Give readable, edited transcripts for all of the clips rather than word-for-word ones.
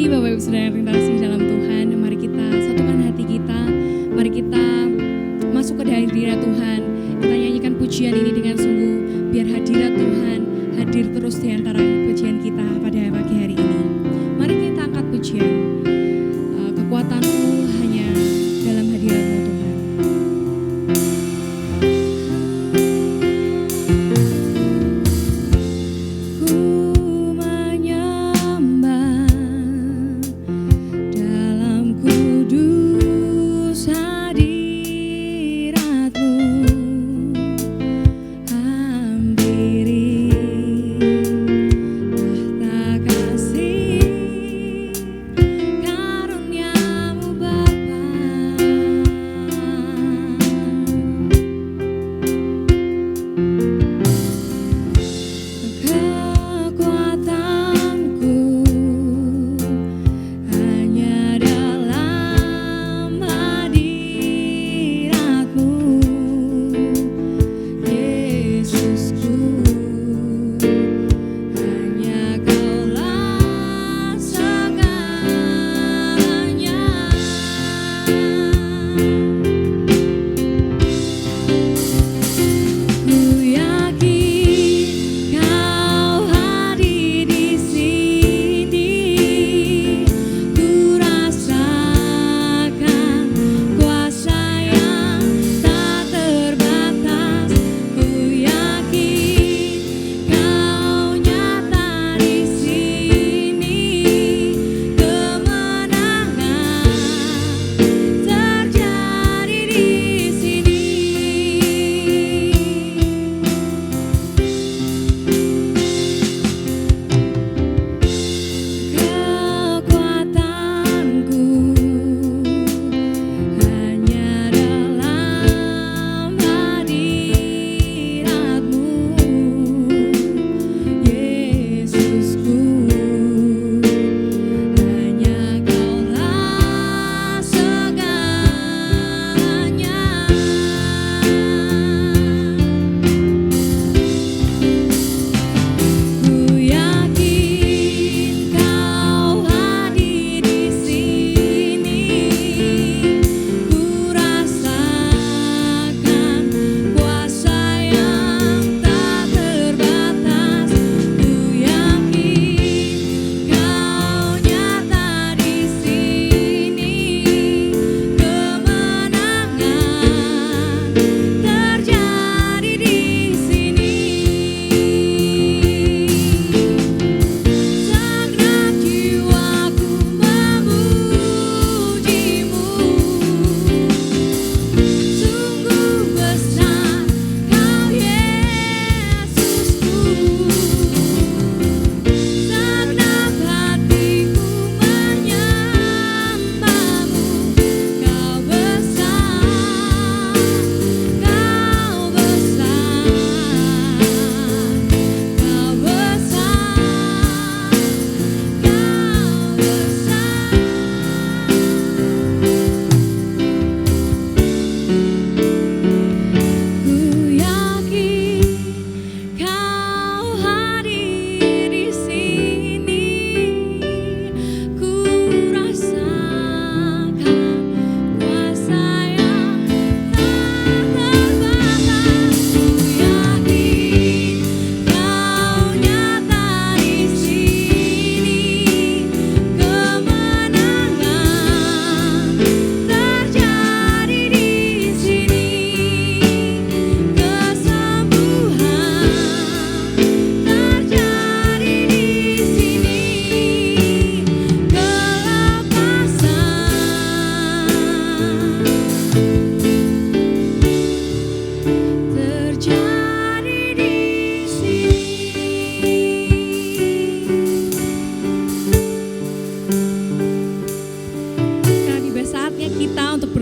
pagi Bapak Ibu Saudara yang terkasih dalam Tuhan. Mari kita satukan hati kita. Mari kita masuk ke hadirat Tuhan. Kita nyanyikan pujian ini dengan sungguh. Biar hadirat Tuhan hadir terus di antara pujian kita pada pagi hari ini. Mari kita angkat pujian. Kekuatanku hanya dalam hadirat-Mu Tuhan.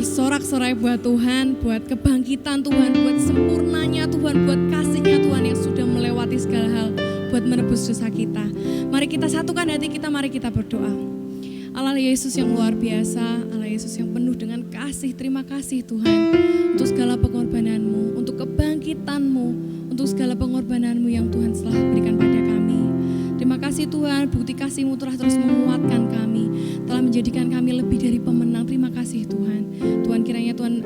Sorak-sorai buat Tuhan, buat kebangkitan Tuhan, buat sempurnanya Tuhan, buat kasihnya Tuhan yang sudah melewati segala hal, buat menebus dosa kita. Mari kita satukan hati kita, mari kita berdoa. Allah Yesus yang luar biasa, Allah Yesus yang penuh dengan kasih, terima kasih Tuhan untuk segala pengorbananmu, untuk kebangkitanmu, untuk segala pengorbananmu yang Tuhan telah berikan pada kami. Terima kasih Tuhan, bukti kasih-Mu telah terus menguatkan kami. menjadikan kami lebih dari pemenang. Terima kasih Tuhan. Tuhan kiranya Tuhan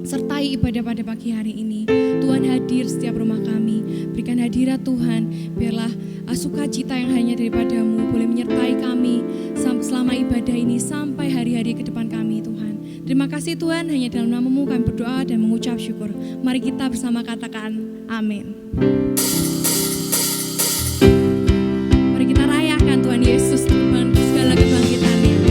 sertai ibadah pada pagi hari ini. Tuhan hadir setiap rumah kami. Berikan hadirat Tuhan. Biarlah sukacita yang hanya daripada-Mu boleh menyertai kami selama ibadah ini sampai hari-hari ke depan kami Tuhan. Terima kasih Tuhan, hanya dalam nama-Mu kami berdoa dan mengucap syukur. Mari kita bersama katakan amin. Mari kita rayakan Tuhan Yesus dengan segala kebangkitannya.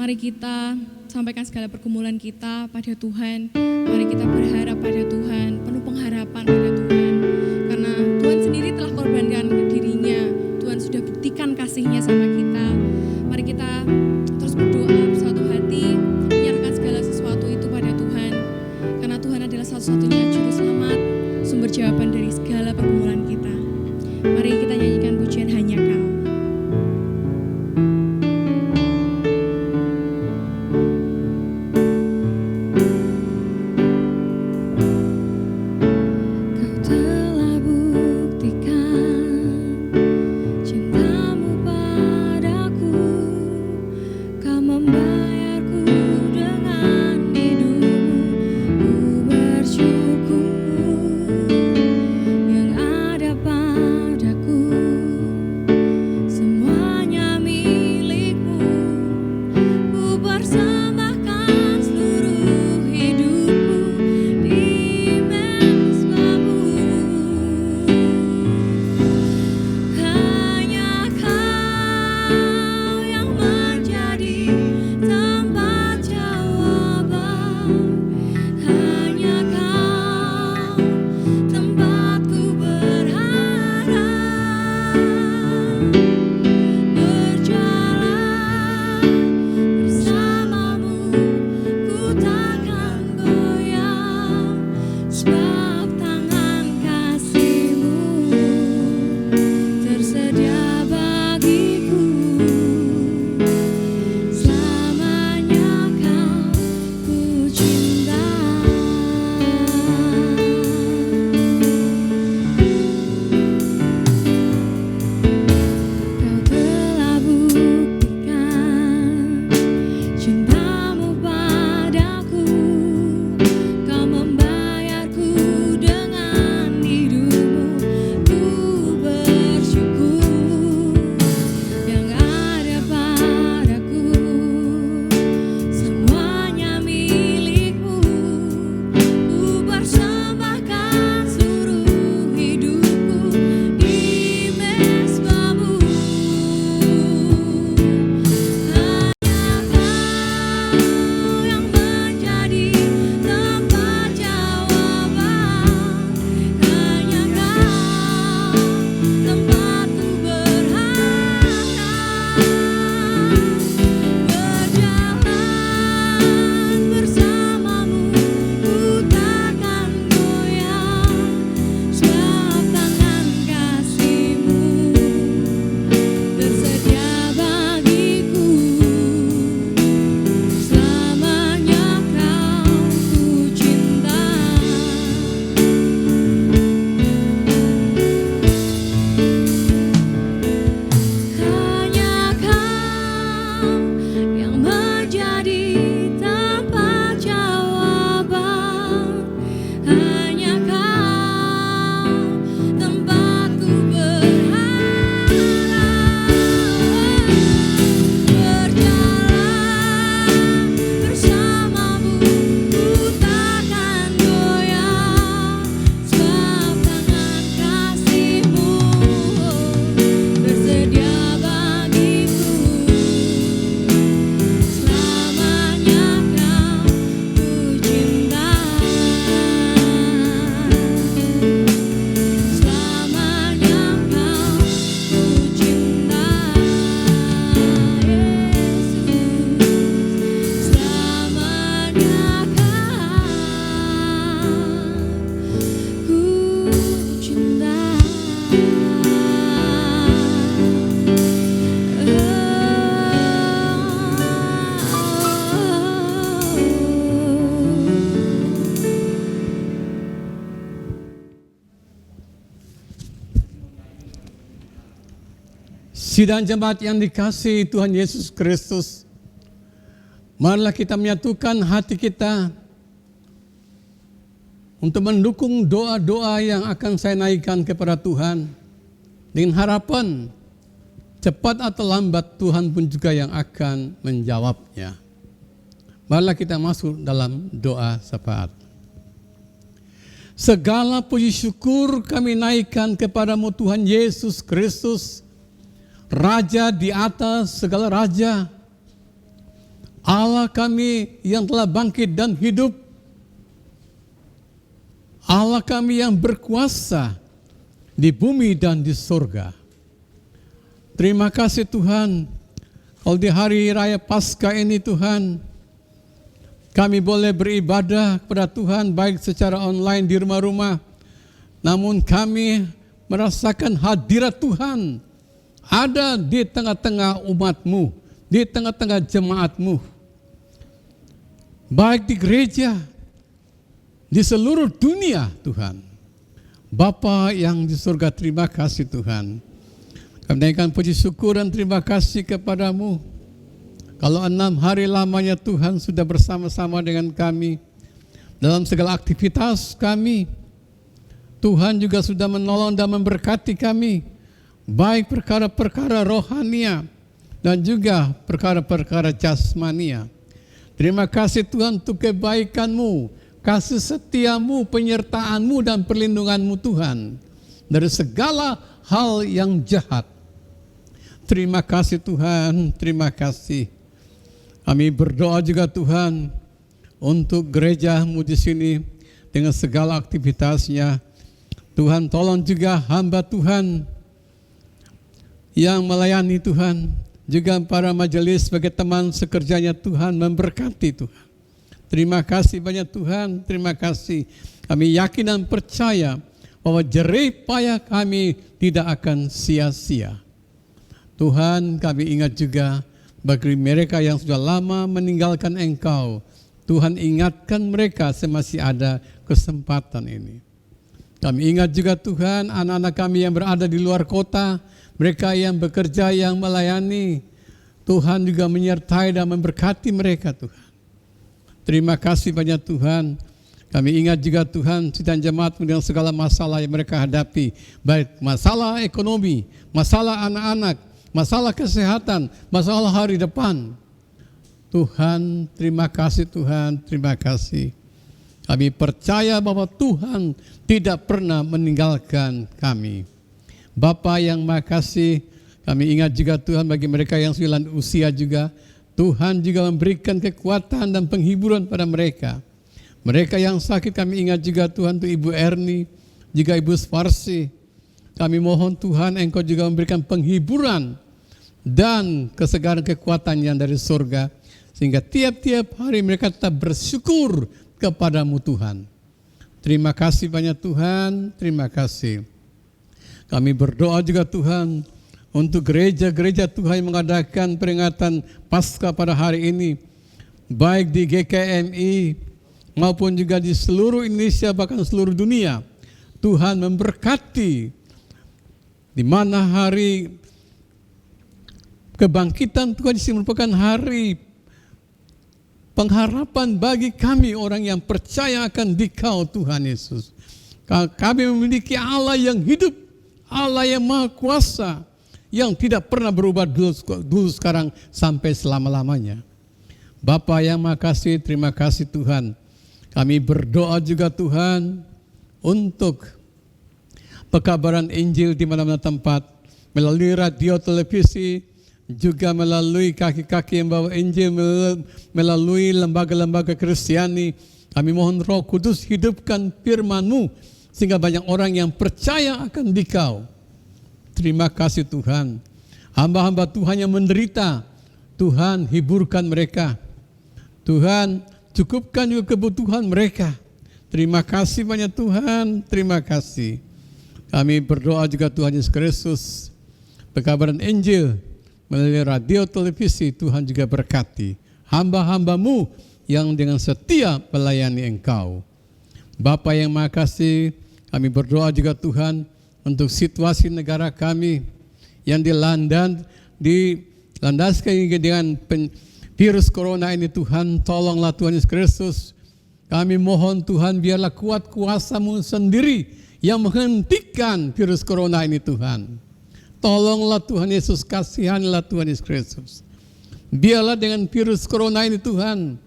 Mari kita sampaikan segala pergumulan kita pada Tuhan. Mari kita berharap pada Tuhan, penuh pengharapan pada Tuhan. Karena Tuhan sendiri telah korbankan dirinya. Tuhan sudah buktikan kasih-Nya sama kita. Mari kita terus berdoa bersatu hati, menyerahkan segala sesuatu itu pada Tuhan. Karena Tuhan adalah satu-satunya juru selamat, sumber jawaban dari segala pergumulan kita. Mari kita nyanyikan pujian Hanya Kau. Membayarku dengan hidupmu, ku Sebab tangan kasih-Mu tersedia bagiku, selamanya Kau ku cinta. Kau telah buktikan cinta-Mu padaku, Kau membayarku dengan hidup-Mu. Ku bersyukur yang ada padaku, semuanya milik-Mu. Ku persembahkan seluruh hidupku di mezbah-Mu. Hanya Kau yang menjadi tempat jawaban, hanya Kau tempatku berharap. Berjalan bersama-Mu ku takkan goyah, sebab tangan kasih-Mu tersedia bagiku, selamanya Kau ku cinta. Hanya Kau yang menjadi tempat jawaban, hanya Kau tempatku berharap. Berjalan bersama-Mu ku takkan goyah, sebab tangan kasih-Mu tersedia bagiku, selamanya Kau ku cinta. Selamanya Kau ku cinta, Yesus. Selamanya Kau ku cinta. Sidang jemaat yang dikasihi Tuhan Yesus Kristus, marilah kita menyatukan hati kita untuk mendukung doa-doa yang akan saya naikkan kepada Tuhan, dengan harapan cepat atau lambat Tuhan pun juga yang akan menjawabnya. Marilah kita masuk dalam doa syafaat. Segala puji syukur kami naikkan kepadamu Tuhan Yesus Kristus, Raja di atas segala raja, Allah kami yang telah bangkit dan hidup, Allah kami yang berkuasa di bumi dan di surga. Terima kasih Tuhan, kalau di hari raya Paskah ini Tuhan, kami boleh beribadah kepada Tuhan baik secara online di rumah-rumah, namun kami merasakan hadirat Tuhan ada di tengah-tengah umat-Mu, di tengah-tengah jemaat-Mu, baik di gereja, di seluruh dunia Tuhan. Bapa yang di surga, terima kasih Tuhan. Kami naikkan puji syukur dan terima kasih kepadamu. Kalau 6 hari lamanya Tuhan sudah bersama-sama dengan kami dalam segala aktivitas kami. Tuhan juga sudah menolong dan memberkati kami, baik perkara-perkara rohania dan juga perkara-perkara jasmania. Terima kasih Tuhan untuk kebaikan-Mu, kasih setia-Mu, penyertaan-Mu dan perlindungan-Mu Tuhan dari segala hal yang jahat. Terima kasih Tuhan, terima kasih. Kami berdoa juga Tuhan untuk gereja-Mu di sini dengan segala aktivitasnya. Tuhan tolong juga hamba Tuhan yang melayani Tuhan, juga para majelis sebagai teman sekerjanya Tuhan, memberkati Tuhan. Terima kasih banyak Tuhan, terima kasih. Kami yakin dan percaya bahwa jerih payah kami tidak akan sia-sia. Tuhan, kami ingat juga bagi mereka yang sudah lama meninggalkan Engkau, Tuhan ingatkan mereka semasih ada kesempatan ini. Kami ingat juga Tuhan anak-anak kami yang berada di luar kota, mereka yang bekerja, yang melayani, Tuhan juga menyertai dan memberkati mereka Tuhan. Terima kasih banyak Tuhan. Kami ingat juga Tuhan sidang jemaat dengan segala masalah yang mereka hadapi, baik masalah ekonomi, masalah anak-anak, masalah kesehatan, masalah hari depan. Tuhan, terima kasih Tuhan, terima kasih. Kami percaya bahwa Tuhan tidak pernah meninggalkan kami. Bapa yang makasih, kami ingat juga Tuhan bagi mereka yang sudah lanjut usia juga, Tuhan juga memberikan kekuatan dan penghiburan pada mereka. Mereka yang sakit kami ingat juga Tuhan untuk Ibu Erni, juga Ibu Sparsi. Kami mohon Tuhan Engkau juga memberikan penghiburan dan kesegaran kekuatan yang dari surga, sehingga tiap-tiap hari mereka tetap bersyukur kepadamu Tuhan. Terima kasih banyak Tuhan, terima kasih. Kami berdoa juga Tuhan untuk gereja-gereja Tuhan yang mengadakan peringatan Paskah pada hari ini, baik di GKMI maupun juga di seluruh Indonesia bahkan seluruh dunia. Tuhan memberkati di mana hari kebangkitan Tuhan ini merupakan hari pengharapan bagi kami orang yang percaya akan Dikau Tuhan Yesus. Kami memiliki Allah yang hidup, Allah yang maha kuasa, yang tidak pernah berubah dulu sekarang sampai selama-lamanya. Bapa yang makasih, terima kasih Tuhan. Kami berdoa juga Tuhan untuk pekabaran Injil di mana-mana tempat, melalui radio, televisi, juga melalui kaki-kaki yang bawa Injil, melalui lembaga-lembaga Kristiani. Kami mohon Roh Kudus hidupkan firman-Mu sehingga banyak orang yang percaya akan Dikau. Terima kasih Tuhan. Hamba-hamba Tuhan yang menderita, Tuhan hiburkan mereka. Tuhan cukupkan juga kebutuhan mereka. Terima kasih banyak Tuhan, terima kasih. Kami berdoa juga Tuhan Yesus Kristus, pekabaran Injil melalui radio, televisi, Tuhan juga berkati hamba-hamba-Mu yang dengan setia melayani Engkau. Bapa yang makasih, kami berdoa juga Tuhan untuk situasi negara kami yang dilandaskan dengan virus corona ini. Tuhan, tolonglah Tuhan Yesus Kristus. Kami mohon Tuhan, biarlah kuat kuasa-Mu sendiri yang menghentikan virus corona ini Tuhan. Tolonglah Tuhan Yesus, kasihanilah Tuhan Yesus Kristus. Biarlah dengan virus corona ini Tuhan,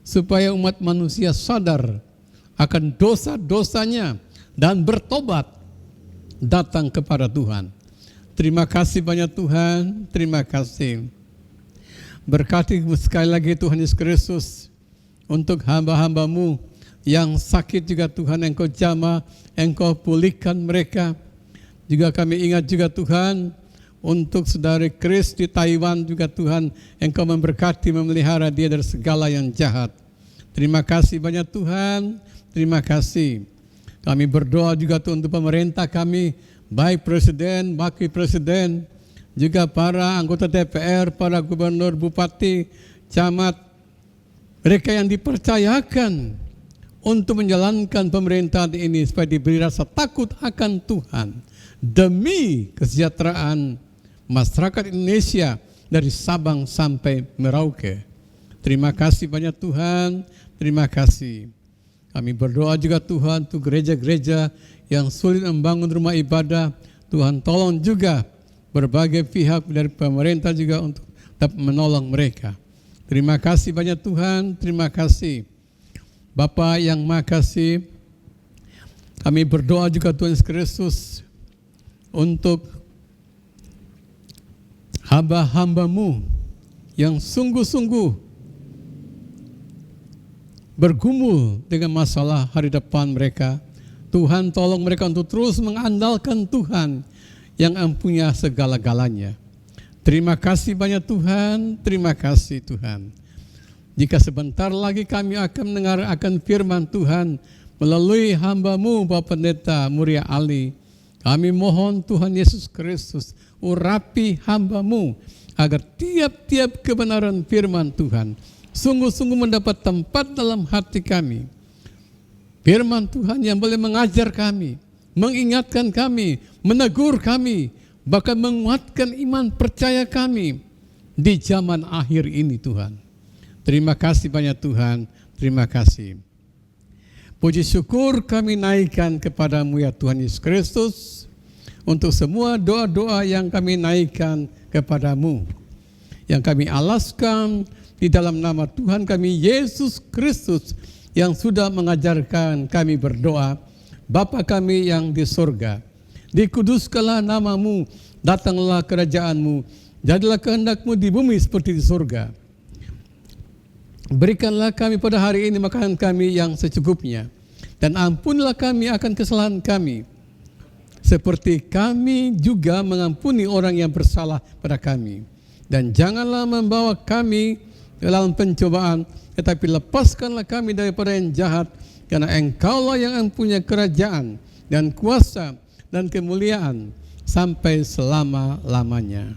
supaya umat manusia sadar akan dosa-dosanya dan bertobat datang kepada Tuhan. Terima kasih banyak Tuhan, terima kasih. Berkati sekali lagi Tuhan Yesus Kristus untuk hamba-hamba-Mu yang sakit juga Tuhan, Engkau jamah, Engkau pulihkan mereka. Juga kami ingat juga Tuhan untuk saudari Chris di Taiwan juga Tuhan, Engkau memberkati, memelihara dia dari segala yang jahat. Terima kasih banyak Tuhan, terima kasih. Kami berdoa juga Tuhan untuk pemerintah kami, baik presiden, wakil presiden, juga para anggota DPR, para gubernur, bupati, camat, mereka yang dipercayakan untuk menjalankan pemerintahan ini supaya diberi rasa takut akan Tuhan demi kesejahteraan masyarakat Indonesia dari Sabang sampai Merauke. Terima kasih banyak Tuhan, terima kasih. Kami berdoa juga Tuhan untuk gereja-gereja yang sulit membangun rumah ibadah. Tuhan tolong juga berbagai pihak dari pemerintah juga untuk dapat menolong mereka. Terima kasih banyak Tuhan, terima kasih. Bapa yang makasih, kami berdoa juga Tuhan Yesus Kristus untuk hamba-hamba-Mu yang sungguh-sungguh bergumul dengan masalah hari depan mereka. Tuhan tolong mereka untuk terus mengandalkan Tuhan yang mempunyai segala-galanya. Terima kasih banyak Tuhan, terima kasih Tuhan. Jika sebentar lagi kami akan mendengar akan firman Tuhan melalui hamba-Mu Bapak Pendeta Muria Ali, kami mohon Tuhan Yesus Kristus urapi hamba-Mu agar tiap-tiap kebenaran firman Tuhan sungguh-sungguh mendapat tempat dalam hati kami. Firman Tuhan yang boleh mengajar kami, mengingatkan kami, menegur kami, bahkan menguatkan iman percaya kami di zaman akhir ini Tuhan. Terima kasih banyak Tuhan, terima kasih. Puji syukur kami naikkan kepadamu ya Tuhan Yesus Kristus untuk semua doa-doa yang kami naikkan kepadamu, yang kami alaskan di dalam nama Tuhan kami Yesus Kristus yang sudah mengajarkan kami berdoa. Bapa kami yang di surga, dikuduskanlah namamu, datanglah kerajaanmu, jadilah kehendakmu di bumi seperti di surga. Berikanlah kami pada hari ini makanan kami yang secukupnya, dan ampunilah kami akan kesalahan kami, seperti kami juga mengampuni orang yang bersalah pada kami. Dan janganlah membawa kami dalam pencobaan, tetapi lepaskanlah kami daripada yang jahat, karena Engkaulah yang mempunyai kerajaan dan kuasa dan kemuliaan sampai selama-lamanya.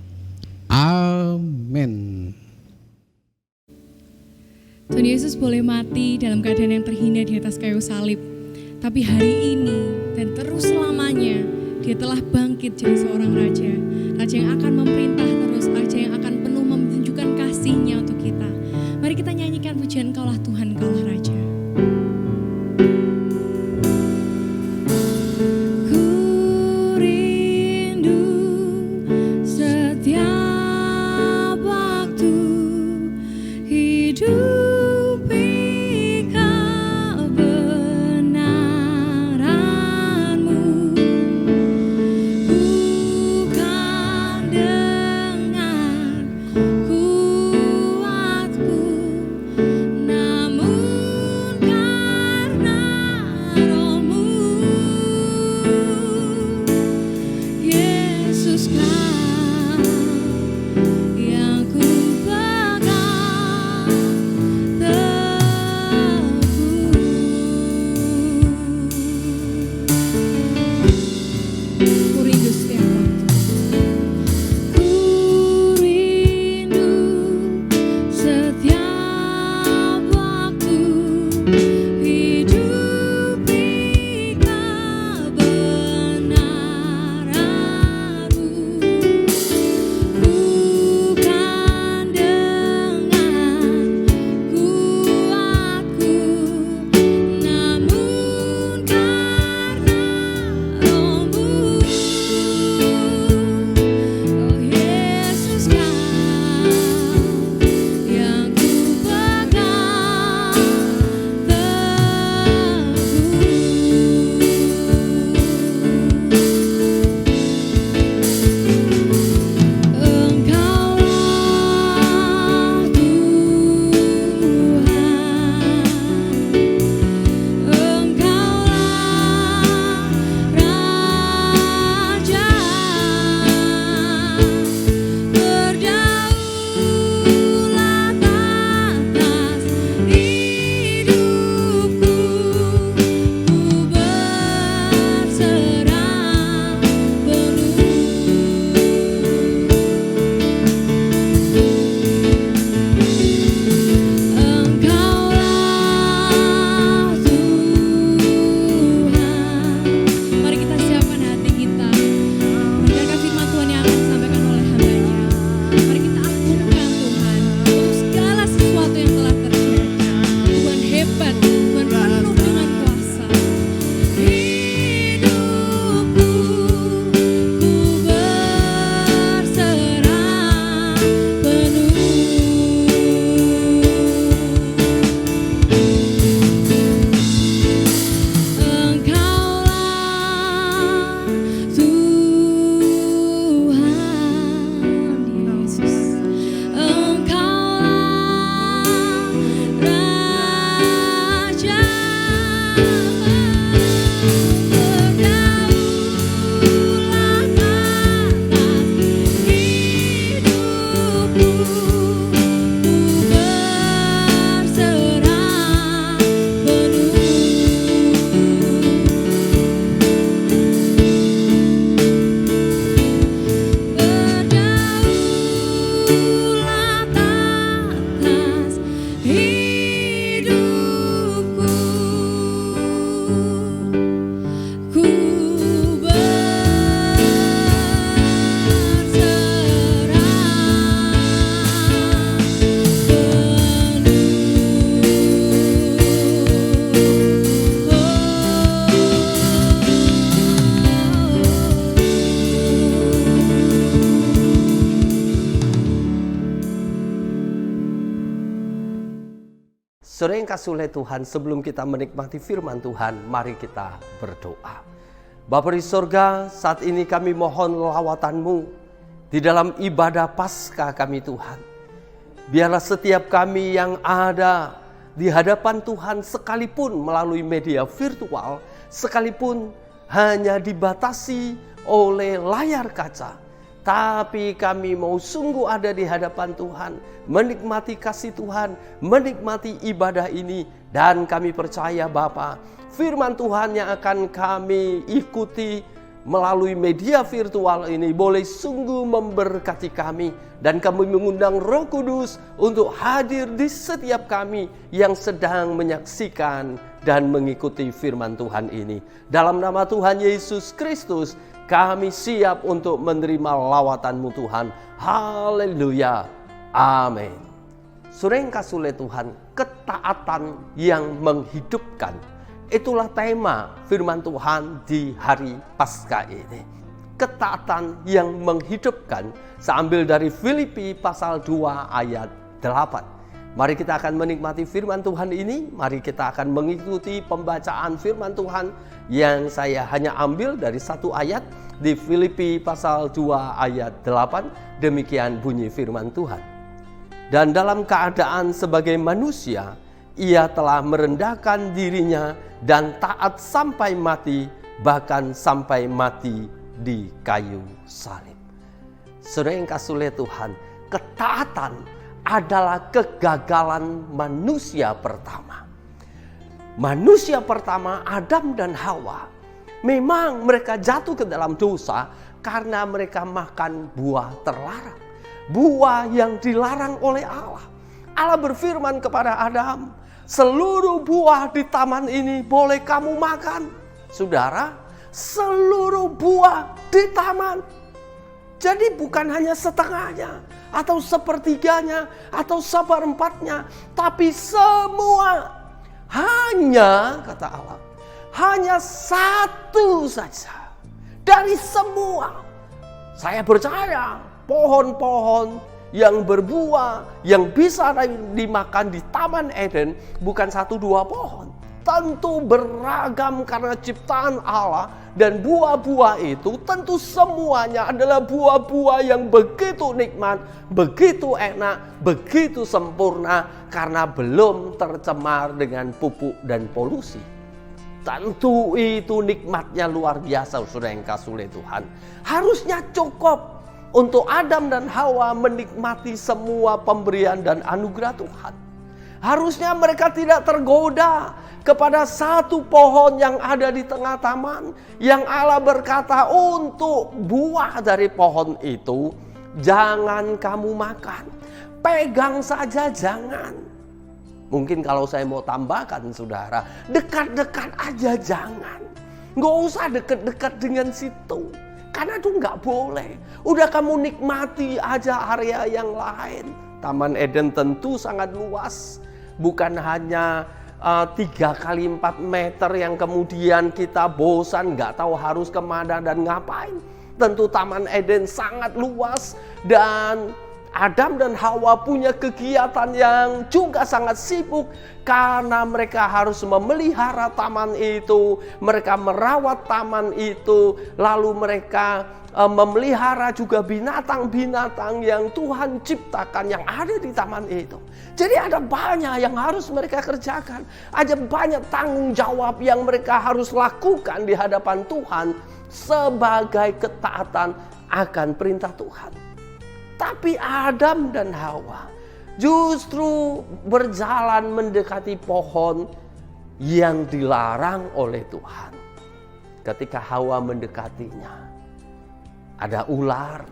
Amin. Tuhan Yesus boleh mati dalam keadaan yang terhina di atas kayu salib, tapi hari ini dan terus selamanya Dia telah bangkit jadi seorang raja, raja yang akan memerintah terus, raja yang akan penuh menunjukkan kasih-Nya untuk kita. Mari kita nyanyikan pujian Kaulah Tuhan, Kaulah Raja. Namun Saudara yang kasih oleh Tuhan, sebelum kita menikmati firman Tuhan, mari kita berdoa. Bapa di sorga, saat ini kami mohon lawatan-Mu di dalam ibadah Paskah kami Tuhan. Biarlah setiap kami yang ada di hadapan Tuhan, sekalipun melalui media virtual, sekalipun hanya dibatasi oleh layar kaca, tapi kami mau sungguh ada di hadapan Tuhan, menikmati kasih Tuhan, menikmati ibadah ini. Dan kami percaya Bapa, firman Tuhan yang akan kami ikuti melalui media virtual ini boleh sungguh memberkati kami. Dan kami mengundang Roh Kudus untuk hadir di setiap kami yang sedang menyaksikan dan mengikuti firman Tuhan ini. Dalam nama Tuhan Yesus Kristus, kami siap untuk menerima lawatan-Mu Tuhan. Haleluya. Amin. Saudara yang kasih oleh Tuhan, ketaatan yang menghidupkan. Itulah tema firman Tuhan di hari Paskah ini. Ketaatan yang menghidupkan. Saya ambil dari Filipi pasal 2 ayat 8. Mari kita akan menikmati firman Tuhan ini. Mari kita akan mengikuti pembacaan firman Tuhan yang saya hanya ambil dari satu ayat di Filipi pasal 2 ayat 8. Demikian bunyi firman Tuhan. Dan dalam keadaan sebagai manusia, ia telah merendahkan dirinya dan taat sampai mati, bahkan sampai mati di kayu salib. Saudara yang kasih oleh Tuhan, ketaatan adalah kegagalan manusia pertama. Manusia pertama, Adam dan Hawa, memang mereka jatuh ke dalam dosa karena mereka makan buah terlarang. Buah yang dilarang oleh Allah. Allah berfirman kepada Adam, seluruh buah di taman ini boleh kamu makan. Saudara, seluruh buah di taman. Jadi bukan hanya setengahnya, atau sepertiganya, atau seperempatnya, tapi semua. Hanya, kata Allah, hanya satu saja dari semua. Saya percaya pohon-pohon yang berbuah, yang bisa dimakan di Taman Eden, bukan 1-2 pohon. Tentu beragam karena ciptaan Allah. Dan buah-buah itu tentu semuanya adalah buah-buah yang begitu nikmat, begitu enak, begitu sempurna, karena belum tercemar dengan pupuk dan polusi. Tentu itu nikmatnya luar biasa, saudara yang kasih oleh Tuhan. Harusnya cukup untuk Adam dan Hawa menikmati semua pemberian dan anugerah Tuhan. Harusnya mereka tidak tergoda kepada satu pohon yang ada di tengah taman, yang Allah berkata untuk buah dari pohon itu jangan kamu makan. Pegang saja jangan. Mungkin kalau saya mau tambahkan saudara, dekat-dekat aja jangan. Nggak usah dekat-dekat dengan situ. Karena itu nggak boleh. Udah kamu nikmati aja area yang lain. Taman Eden tentu sangat luas. Bukan hanya 3x4 meter yang kemudian kita bosan, nggak tahu harus kemana dan ngapain. Tentu Taman Eden sangat luas dan Adam dan Hawa punya kegiatan yang juga sangat sibuk karena mereka harus memelihara taman itu, mereka merawat taman itu, lalu mereka memelihara juga binatang-binatang yang Tuhan ciptakan yang ada di taman itu. Jadi ada banyak yang harus mereka kerjakan, ada banyak tanggung jawab yang mereka harus lakukan di hadapan Tuhan sebagai ketaatan akan perintah Tuhan. Tapi Adam dan Hawa justru berjalan mendekati pohon yang dilarang oleh Tuhan. Ketika Hawa mendekatinya, ada ular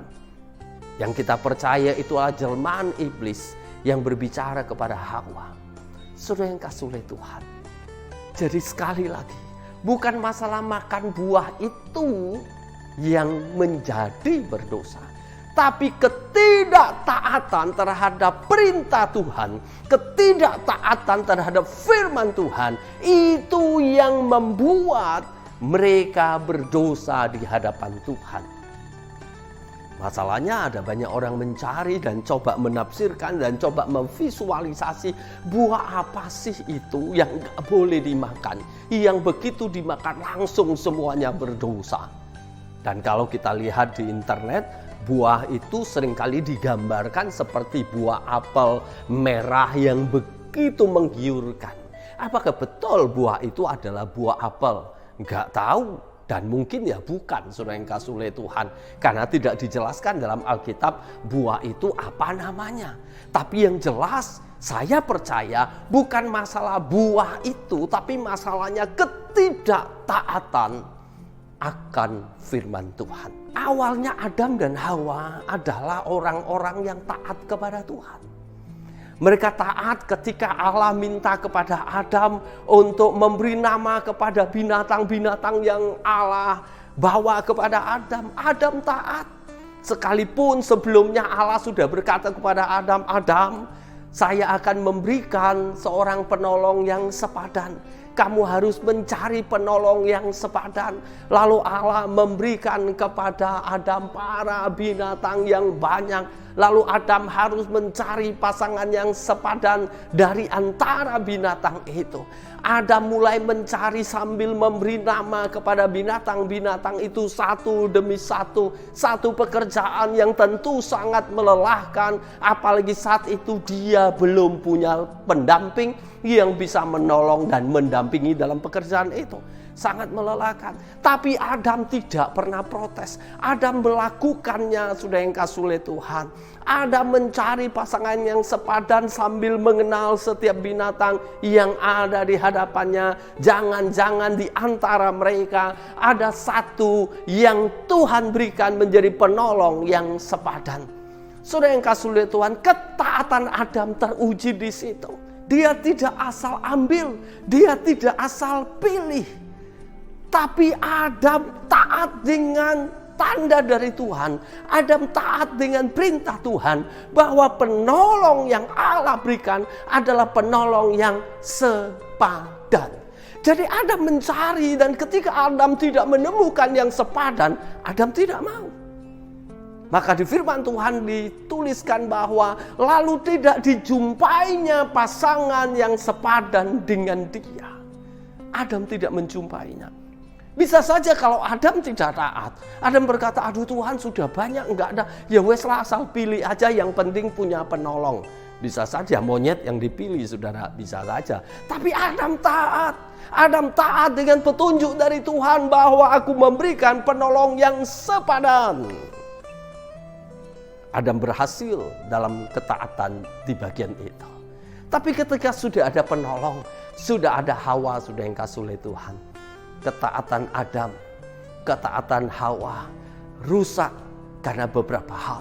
yang kita percaya itu adalah jelmaan iblis yang berbicara kepada Hawa. Saudara yang kasih oleh Tuhan. Jadi sekali lagi, bukan masalah makan buah itu yang menjadi berdosa. Tapi ketidaktaatan terhadap perintah Tuhan, ketidaktaatan terhadap firman Tuhan, itu yang membuat mereka berdosa di hadapan Tuhan. Masalahnya ada banyak orang mencari dan coba menafsirkan dan coba memvisualisasi buah apa sih itu yang gak boleh dimakan. Yang begitu dimakan langsung semuanya berdosa. Dan kalau kita lihat di internet, buah itu seringkali digambarkan seperti buah apel merah yang begitu menggiurkan. Apakah betul buah itu adalah buah apel? Enggak tahu. Dan mungkin ya bukan, saudara yang kasih oleh Tuhan. Karena tidak dijelaskan dalam Alkitab buah itu apa namanya. Tapi yang jelas saya percaya bukan masalah buah itu, tapi masalahnya ketidaktaatan akan firman Tuhan. Awalnya Adam dan Hawa adalah orang-orang yang taat kepada Tuhan. Mereka taat ketika Allah minta kepada Adam untuk memberi nama kepada binatang-binatang yang Allah bawa kepada Adam. Adam taat. Sekalipun sebelumnya Allah sudah berkata kepada Adam, Adam, saya akan memberikan seorang penolong yang sepadan. Kamu harus mencari penolong yang sepadan. Lalu Allah memberikan kepada Adam para binatang yang banyak. Lalu Adam harus mencari pasangan yang sepadan dari antara binatang itu. Adam mulai mencari sambil memberi nama kepada binatang-binatang itu satu demi satu. Satu pekerjaan yang tentu sangat melelahkan. Apalagi saat itu dia belum punya pendamping yang bisa menolong dan mendampingi dalam pekerjaan itu. Sangat melelahkan. Tapi Adam tidak pernah protes. Adam melakukannya, sudah yang kasih oleh Tuhan. Adam mencari pasangan yang sepadan sambil mengenal setiap binatang yang ada di hadapannya. Jangan-jangan di antara mereka ada satu yang Tuhan berikan menjadi penolong yang sepadan. Sudah yang kasih oleh Tuhan, ketaatan Adam teruji di situ. Dia tidak asal ambil, dia tidak asal pilih. Tapi Adam taat dengan tanda dari Tuhan. Adam taat dengan perintah Tuhan bahwa penolong yang Allah berikan adalah penolong yang sepadan. Jadi Adam mencari, dan ketika Adam tidak menemukan yang sepadan, Adam tidak mau. Maka di firman Tuhan dituliskan bahwa lalu tidak dijumpainya pasangan yang sepadan dengan dia. Adam tidak menjumpainya. Bisa saja kalau Adam tidak taat, Adam berkata, aduh Tuhan sudah banyak, enggak ada, ya wes lah asal pilih aja, yang penting punya penolong. Bisa saja monyet yang dipilih, saudara, bisa saja. Tapi Adam taat. Adam taat dengan petunjuk dari Tuhan bahwa aku memberikan penolong yang sepadan. Adam berhasil dalam ketaatan di bagian itu. Tapi ketika sudah ada penolong, sudah ada Hawa, sudah yang kasih oleh Tuhan. Ketaatan Adam, ketaatan Hawa rusak karena beberapa hal.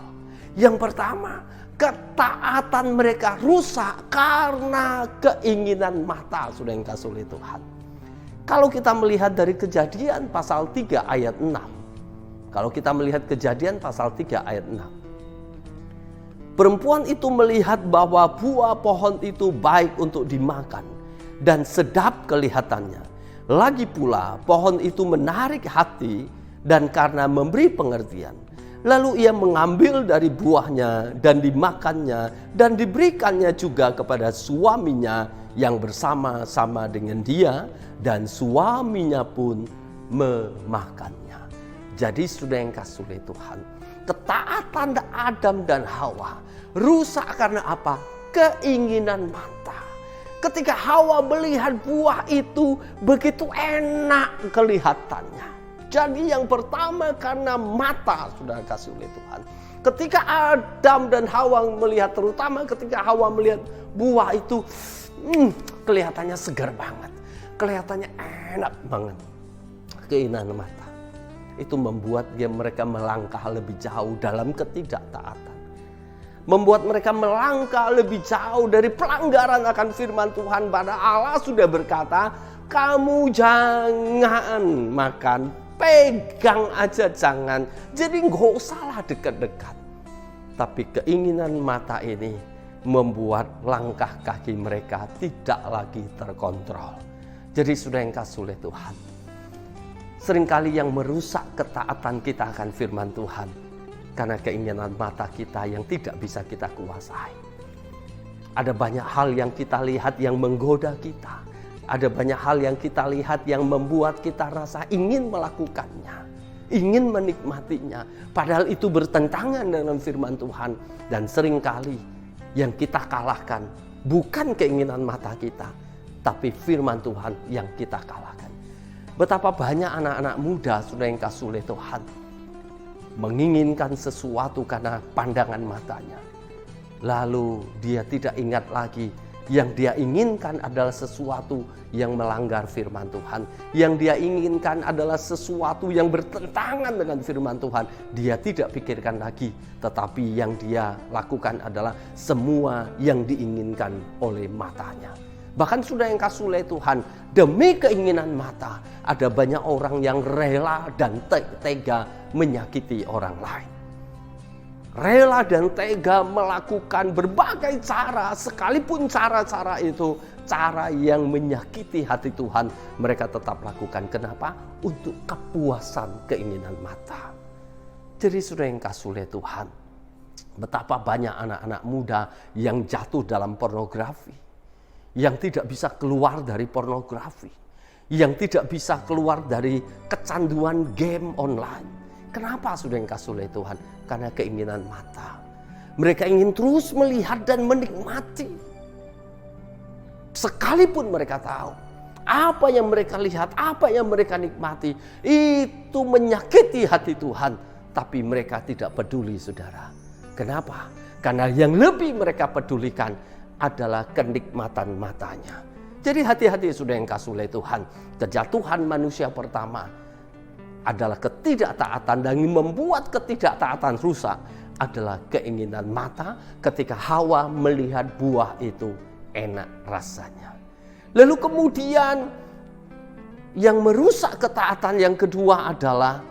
Yang pertama, ketaatan mereka rusak karena keinginan mata, sudah yang kasih oleh Tuhan. Kalau kita melihat dari Kejadian pasal 3 ayat 6. Kalau kita melihat Kejadian pasal 3 ayat 6. Perempuan itu melihat bahwa buah pohon itu baik untuk dimakan dan sedap kelihatannya. Lagi pula pohon itu menarik hati dan karena memberi pengertian. Lalu ia mengambil dari buahnya dan dimakannya dan diberikannya juga kepada suaminya yang bersama-sama dengan dia, dan suaminya pun memakannya. Jadi sudah yang kasih oleh Tuhan, ketaatan Adam dan Hawa rusak karena apa? Keinginan mata. Ketika Hawa melihat buah itu begitu enak kelihatannya. Jadi yang pertama karena mata, sudah kasih oleh Tuhan. Ketika Adam dan Hawa melihat, terutama ketika Hawa melihat buah itu, kelihatannya segar banget. Kelihatannya enak banget. Keinginan mata. Itu membuat mereka melangkah lebih jauh dalam ketidaktaatan. Membuat mereka melangkah lebih jauh dari pelanggaran akan firman Tuhan. Pada Allah sudah berkata, kamu jangan makan, pegang aja jangan. Jadi nggak usahlah dekat-dekat. Tapi keinginan mata ini membuat langkah kaki mereka tidak lagi terkontrol. Jadi sudah yang kasih oleh Tuhan. Seringkali yang merusak ketaatan kita akan firman Tuhan, Karena keinginan mata kita yang tidak bisa kita kuasai. Ada banyak hal yang kita lihat yang menggoda kita. Ada banyak hal yang kita lihat yang membuat kita rasa ingin melakukannya, ingin menikmatinya. Padahal itu bertentangan dengan firman Tuhan. Dan seringkali yang kita kalahkan bukan keinginan mata kita, tapi firman Tuhan yang kita kalahkan. Betapa banyak anak-anak muda sudah yang kasih oleh Tuhan menginginkan sesuatu karena pandangan matanya. Lalu dia tidak ingat lagi yang dia inginkan adalah sesuatu yang melanggar firman Tuhan. Yang dia inginkan adalah sesuatu yang bertentangan dengan firman Tuhan. Dia tidak pikirkan lagi, tetapi yang dia lakukan adalah semua yang diinginkan oleh matanya. Bahkan sudah yang kasih oleh Tuhan, demi keinginan mata, ada banyak orang yang rela dan tega menyakiti orang lain. Rela dan tega melakukan berbagai cara, sekalipun cara-cara itu cara yang menyakiti hati Tuhan, mereka tetap lakukan. Kenapa? Untuk kepuasan keinginan mata. Jadi sudah yang kasih oleh Tuhan, betapa banyak anak-anak muda yang jatuh dalam pornografi, yang tidak bisa keluar dari pornografi, yang tidak bisa keluar dari kecanduan game online. Kenapa sudah yang kasih oleh Tuhan? Karena keinginan mata. Mereka ingin terus melihat dan menikmati. Sekalipun mereka tahu apa yang mereka lihat, apa yang mereka nikmati, itu menyakiti hati Tuhan. Tapi mereka tidak peduli, saudara. Kenapa? Karena yang lebih mereka pedulikan adalah kenikmatan matanya. Jadi hati-hati sudah yang kasih oleh Tuhan. Kejatuhan manusia pertama adalah ketidaktaatan, dan yang membuat ketidaktaatan rusak adalah keinginan mata ketika Hawa melihat buah itu enak rasanya. Lalu kemudian yang merusak ketaatan yang kedua adalah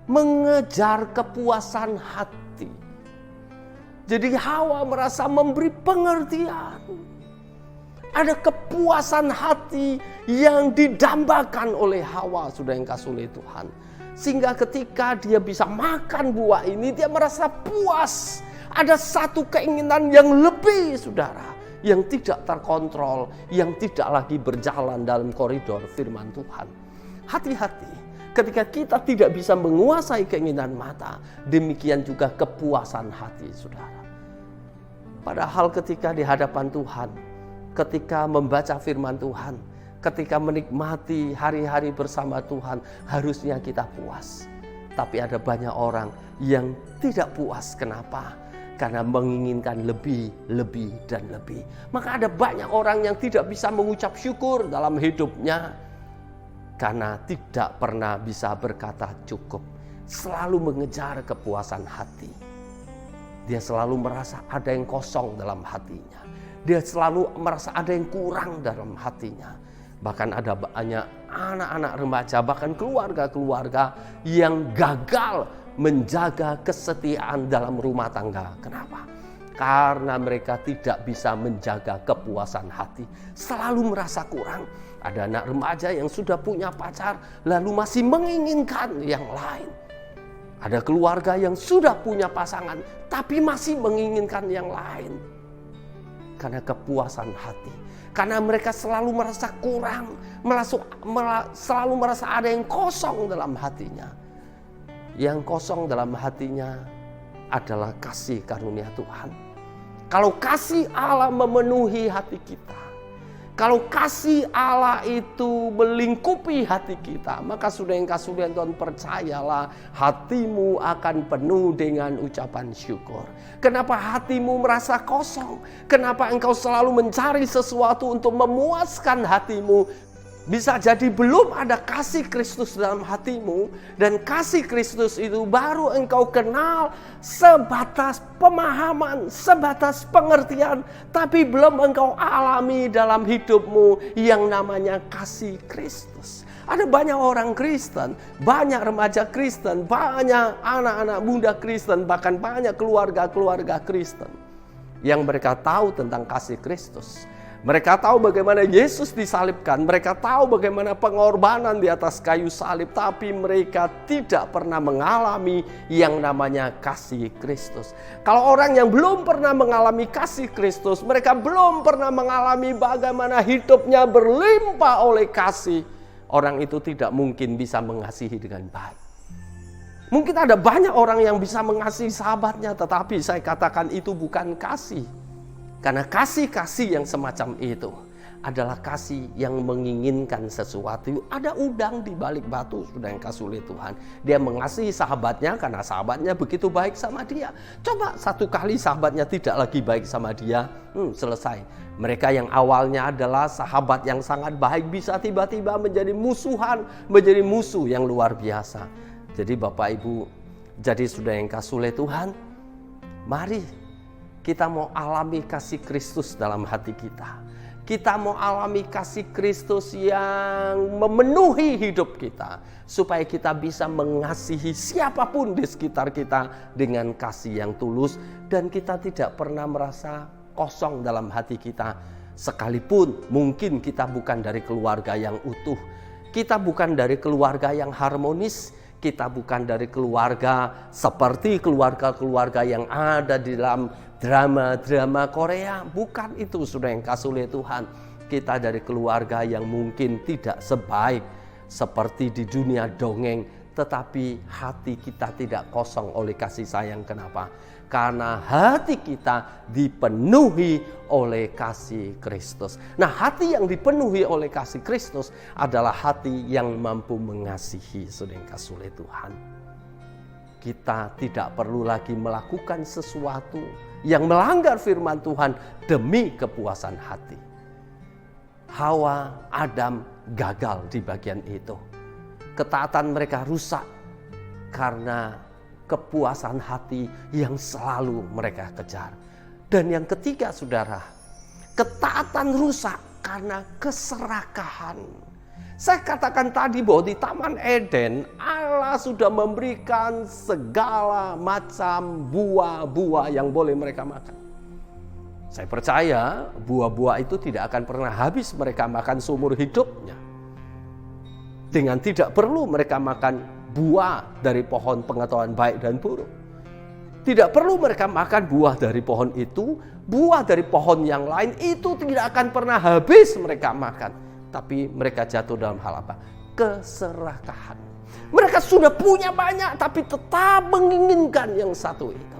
mengejar kepuasan hati. Jadi Hawa merasa memberi pengertian. Ada kepuasan hati yang didambakan oleh Hawa, sudah yang kasih oleh Tuhan. Sehingga ketika dia bisa makan buah ini, dia merasa puas. Ada satu keinginan yang lebih, saudara, yang tidak terkontrol, yang tidak lagi berjalan dalam koridor firman Tuhan. Hati-hati, ketika kita tidak bisa menguasai keinginan mata, demikian juga kepuasan hati, saudara. Padahal ketika di hadapan Tuhan, ketika membaca firman Tuhan, ketika menikmati hari-hari bersama Tuhan, harusnya kita puas. Tapi ada banyak orang yang tidak puas. Kenapa? Karena menginginkan lebih, lebih, dan lebih. Maka ada banyak orang yang tidak bisa mengucap syukur dalam hidupnya, karena tidak pernah bisa berkata cukup. Selalu mengejar kepuasan hati. Dia selalu merasa ada yang kosong dalam hatinya. Dia selalu merasa ada yang kurang dalam hatinya. Bahkan ada banyak anak-anak remaja, bahkan keluarga-keluarga yang gagal menjaga kesetiaan dalam rumah tangga. Kenapa? Karena mereka tidak bisa menjaga kepuasan hati. Selalu merasa kurang. Ada anak remaja yang sudah punya pacar, lalu masih menginginkan yang lain. Ada keluarga yang sudah punya pasangan, tapi masih menginginkan yang lain. Karena kepuasan hati. Karena mereka selalu merasa kurang, selalu merasa ada yang kosong dalam hatinya. Yang kosong dalam hatinya adalah kasih karunia Tuhan. Kalau kasih Allah memenuhi hati kita, kalau kasih Allah itu melingkupi hati kita, maka sudah yang kasih Tuhan, percayalah hatimu akan penuh dengan ucapan syukur. Kenapa hatimu merasa kosong? Kenapa engkau selalu mencari sesuatu untuk memuaskan hatimu? Bisa jadi belum ada kasih Kristus dalam hatimu, dan kasih Kristus itu baru engkau kenal sebatas pemahaman, sebatas pengertian, tapi belum engkau alami dalam hidupmu yang namanya kasih Kristus. Ada banyak orang Kristen, banyak remaja Kristen, banyak anak-anak muda Kristen, bahkan banyak keluarga-keluarga Kristen yang mereka tahu tentang kasih Kristus. Mereka tahu bagaimana Yesus disalibkan, mereka tahu bagaimana pengorbanan di atas kayu salib, tapi mereka tidak pernah mengalami yang namanya kasih Kristus. Kalau orang yang belum pernah mengalami kasih Kristus, mereka belum pernah mengalami bagaimana hidupnya berlimpah oleh kasih, orang itu tidak mungkin bisa mengasihi dengan baik. Mungkin ada banyak orang yang bisa mengasihi sahabatnya, tetapi saya katakan itu bukan kasih. Karena kasih-kasih yang semacam itu adalah kasih yang menginginkan sesuatu. Ada udang di balik batu, sudah yang kasih oleh Tuhan. Dia mengasihi sahabatnya karena sahabatnya begitu baik sama dia. Coba satu kali sahabatnya tidak lagi baik sama dia, selesai. Mereka yang awalnya adalah sahabat yang sangat baik bisa tiba-tiba menjadi musuhan, menjadi musuh yang luar biasa. Jadi Bapak Ibu, jadi sudah yang kasih oleh Tuhan, mari kita mau alami kasih Kristus dalam hati kita. Kita mau alami kasih Kristus yang memenuhi hidup kita. Supaya kita bisa mengasihi siapapun di sekitar kita dengan kasih yang tulus. Dan kita tidak pernah merasa kosong dalam hati kita. Sekalipun mungkin kita bukan dari keluarga yang utuh. Kita bukan dari keluarga yang harmonis. Kita bukan dari keluarga seperti keluarga-keluarga yang ada di dalam drama-drama Korea. Bukan itu, sudah yang kasih oleh Tuhan. Kita dari keluarga yang mungkin tidak sebaik seperti di dunia dongeng, tetapi hati kita tidak kosong oleh kasih sayang. Kenapa? Karena hati kita dipenuhi oleh kasih Kristus. Nah, hati yang dipenuhi oleh kasih Kristus adalah hati yang mampu mengasihi, sudah yang kasih oleh Tuhan. Kita tidak perlu lagi melakukan sesuatu yang melanggar firman Tuhan demi kepuasan hati. Hawa, Adam gagal di bagian itu. Ketaatan mereka rusak karena kepuasan hati yang selalu mereka kejar. Dan yang ketiga, saudara, ketaatan rusak karena keserakahan. Saya katakan tadi bahwa di Taman Eden Allah sudah memberikan segala macam buah-buah yang boleh mereka makan. Saya percaya buah-buah itu tidak akan pernah habis mereka makan seumur hidupnya. Dengan tidak perlu mereka makan buah dari pohon pengetahuan baik dan buruk. Tidak perlu mereka makan buah dari pohon itu, buah dari pohon yang lain itu tidak akan pernah habis mereka makan. Tapi mereka jatuh dalam hal apa? Keserakahan. Mereka sudah punya banyak tapi tetap menginginkan yang satu itu.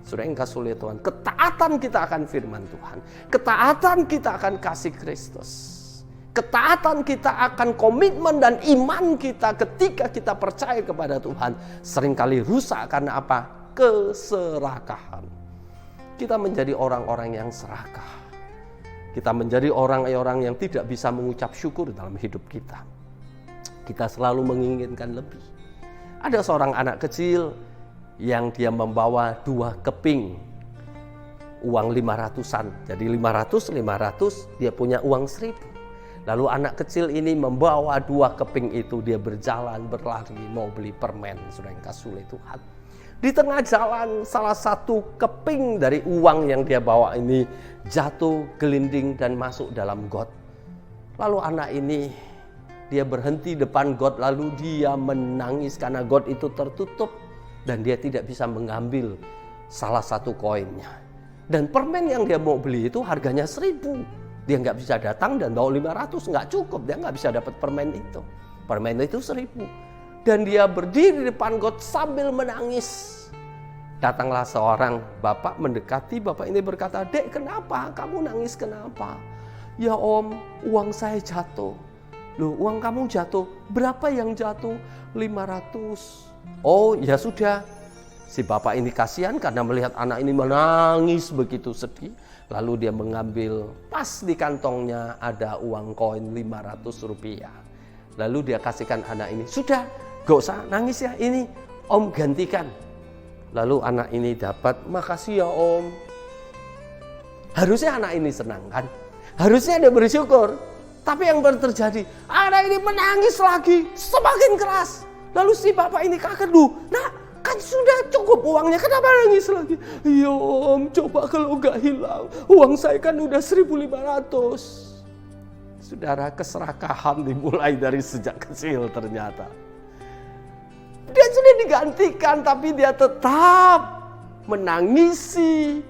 Sudah yang kasih oleh Tuhan, ketaatan kita akan firman Tuhan, ketaatan kita akan kasih Kristus, ketaatan kita akan komitmen dan iman kita ketika kita percaya kepada Tuhan seringkali rusak karena apa? Keserakahan. Kita menjadi orang-orang yang serakah. Kita menjadi orang-orang yang tidak bisa mengucap syukur dalam hidup kita. Kita selalu menginginkan lebih. Ada seorang anak kecil yang dia membawa 2 keping uang 500-an. Jadi 500 dia punya uang 1000. Lalu anak kecil ini membawa 2 keping itu, dia berjalan berlari mau beli permen, sudah yang kasih oleh Tuhan. Di tengah jalan salah satu keping dari uang yang dia bawa ini jatuh gelinding dan masuk dalam got. Lalu anak ini dia berhenti depan got, lalu dia menangis karena got itu tertutup dan dia tidak bisa mengambil salah satu koinnya. Dan permen yang dia mau beli itu harganya 1000. Dia nggak bisa datang dan bawa 500, nggak cukup, dia nggak bisa dapat permen itu. Permen itu 1000. Dan dia berdiri di depan got sambil menangis. Datanglah seorang bapak mendekati bapak ini berkata, "Dek, kenapa? Kamu nangis kenapa?" "Ya om, uang saya jatuh." "Loh, uang kamu jatuh? Berapa yang jatuh?" 500. "Oh ya sudah." Si bapak ini kasihan karena melihat anak ini menangis begitu sedih. Lalu dia mengambil, pas di kantongnya ada uang koin 500 rupiah. Lalu dia kasihkan anak ini, "Sudah, gak usah nangis ya, ini om gantikan." Lalu anak ini dapat, "Makasih ya om." Harusnya anak ini senang kan? Harusnya dia bersyukur. Tapi yang terjadi, anak ini menangis lagi semakin keras. Lalu si bapak ini kaget, "Duh, nak, Kan sudah cukup uangnya, kenapa nangis lagi? Ya Om, coba kalau nggak hilang. Uang saya kan udah 1.500. Saudara, keserakahan dimulai dari sejak kecil ternyata. Dia sudah digantikan, tapi dia tetap menangisi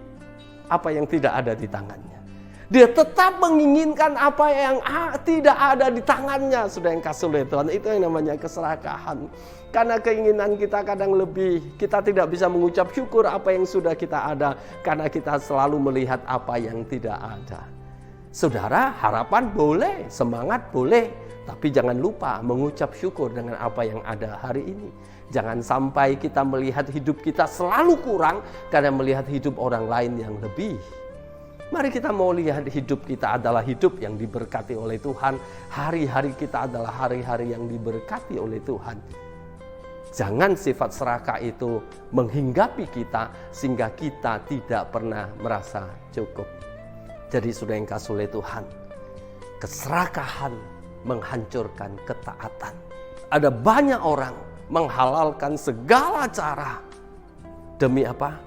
apa yang tidak ada di tangannya. Dia tetap menginginkan apa yang tidak ada di tangannya. Sudah yang kasih oleh Tuhan, itu yang namanya keserakahan. Karena keinginan kita kadang lebih, kita tidak bisa mengucap syukur apa yang sudah kita ada. Karena kita selalu melihat apa yang tidak ada. Saudara, harapan boleh, semangat boleh. Tapi jangan lupa mengucap syukur dengan apa yang ada hari ini. Jangan sampai kita melihat hidup kita selalu kurang karena melihat hidup orang lain yang lebih. Mari kita mau lihat hidup kita adalah hidup yang diberkati oleh Tuhan. Hari-hari kita adalah hari-hari yang diberkati oleh Tuhan. Jangan sifat serakah itu menghinggapi kita sehingga kita tidak pernah merasa cukup. Jadi sudah yang kasih oleh Tuhan, keserakahan menghancurkan ketaatan. Ada banyak orang menghalalkan segala cara demi apa?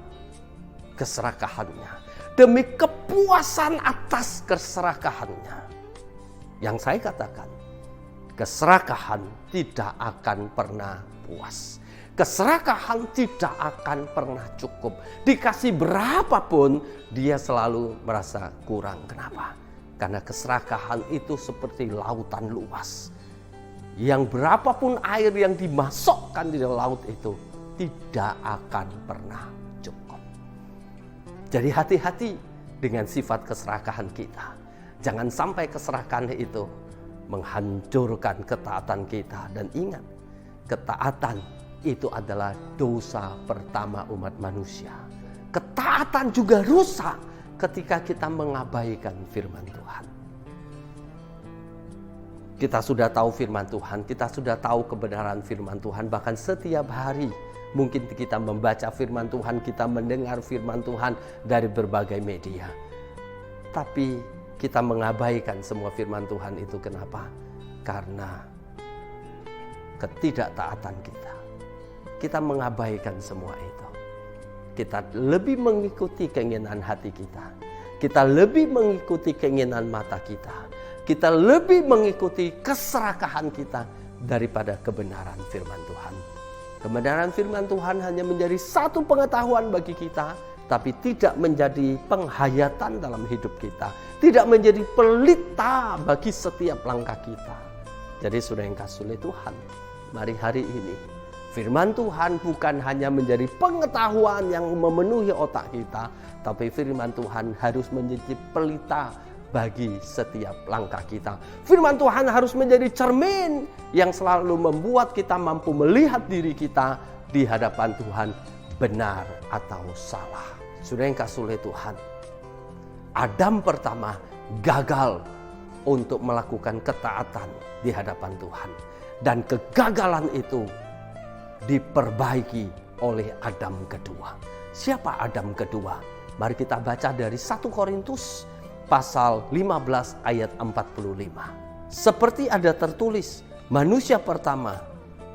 Keserakahannya. Demi kepuasan atas keserakahannya. Yang saya katakan, keserakahan tidak akan pernah puas. Keserakahan tidak akan pernah cukup. Dikasih berapapun, dia selalu merasa kurang. Kenapa? Karena keserakahan itu seperti lautan luas. Yang berapapun air yang dimasukkan di dalam laut itu tidak akan pernah cukup. Jadi hati-hati dengan sifat keserakahan kita. Jangan sampai keserakahan itu menghancurkan ketaatan kita. Dan ingat, ketaatan itu adalah dosa pertama umat manusia. Ketaatan juga rusak ketika kita mengabaikan firman Tuhan. Kita sudah tahu firman Tuhan, kita sudah tahu kebenaran firman Tuhan. Bahkan setiap hari mungkin kita membaca firman Tuhan, kita mendengar firman Tuhan dari berbagai media. Tapi kita mengabaikan semua firman Tuhan itu. Kenapa? Karena ketidaktaatan kita. Kita mengabaikan semua itu. Kita lebih mengikuti keinginan hati kita. Kita lebih mengikuti keinginan mata kita. Kita lebih mengikuti keserakahan kita daripada kebenaran firman Tuhan. Kebenaran firman Tuhan hanya menjadi satu pengetahuan bagi kita, tapi tidak menjadi penghayatan dalam hidup kita. Tidak menjadi pelita bagi setiap langkah kita. Jadi sudah yang kasih oleh Tuhan, mari hari ini firman Tuhan bukan hanya menjadi pengetahuan yang memenuhi otak kita, tapi firman Tuhan harus menjadi pelita bagi setiap langkah kita. Firman Tuhan harus menjadi cermin yang selalu membuat kita mampu melihat diri kita di hadapan Tuhan, benar atau salah. Sudah yang kasih oleh Tuhan, Adam pertama gagal untuk melakukan ketaatan di hadapan Tuhan. Dan kegagalan itu diperbaiki oleh Adam kedua. Siapa Adam kedua? Mari kita baca dari 1 Korintus pasal 15 ayat 45. Seperti ada tertulis, manusia pertama,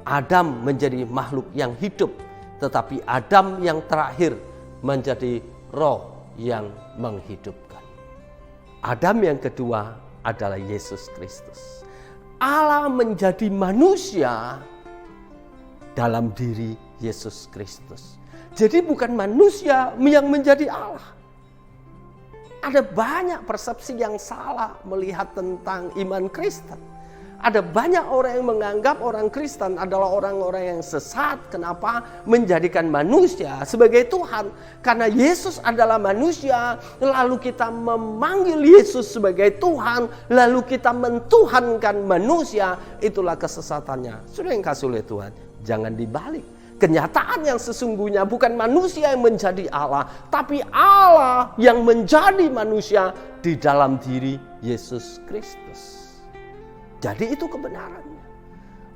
Adam menjadi makhluk yang hidup, tetapi Adam yang terakhir menjadi roh yang menghidupkan. Adam yang kedua adalah Yesus Kristus. Allah menjadi manusia dalam diri Yesus Kristus. Jadi bukan manusia yang menjadi Allah. Ada banyak persepsi yang salah melihat tentang iman Kristen. Ada banyak orang yang menganggap orang Kristen adalah orang-orang yang sesat. Kenapa? Menjadikan manusia sebagai Tuhan. Karena Yesus adalah manusia, lalu kita memanggil Yesus sebagai Tuhan, lalu kita mentuhankan manusia. Itulah kesesatannya. Sudah yang kasih oleh Tuhan, jangan dibalik. Kenyataan yang sesungguhnya bukan manusia yang menjadi Allah, tapi Allah yang menjadi manusia di dalam diri Yesus Kristus. Jadi itu kebenarannya.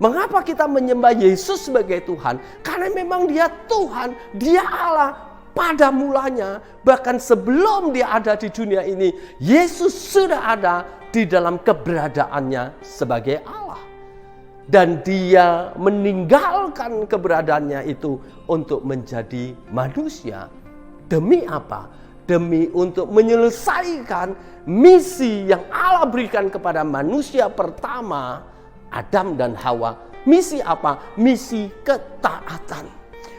Mengapa kita menyembah Yesus sebagai Tuhan? Karena memang dia Tuhan, dia Allah pada mulanya. Bahkan sebelum dia ada di dunia ini, Yesus sudah ada di dalam keberadaannya sebagai Allah. Dan dia meninggalkan keberadaannya itu untuk menjadi manusia. Demi apa? Demi untuk menyelesaikan misi yang Allah berikan kepada manusia pertama, Adam dan Hawa. Misi apa? Misi ketaatan.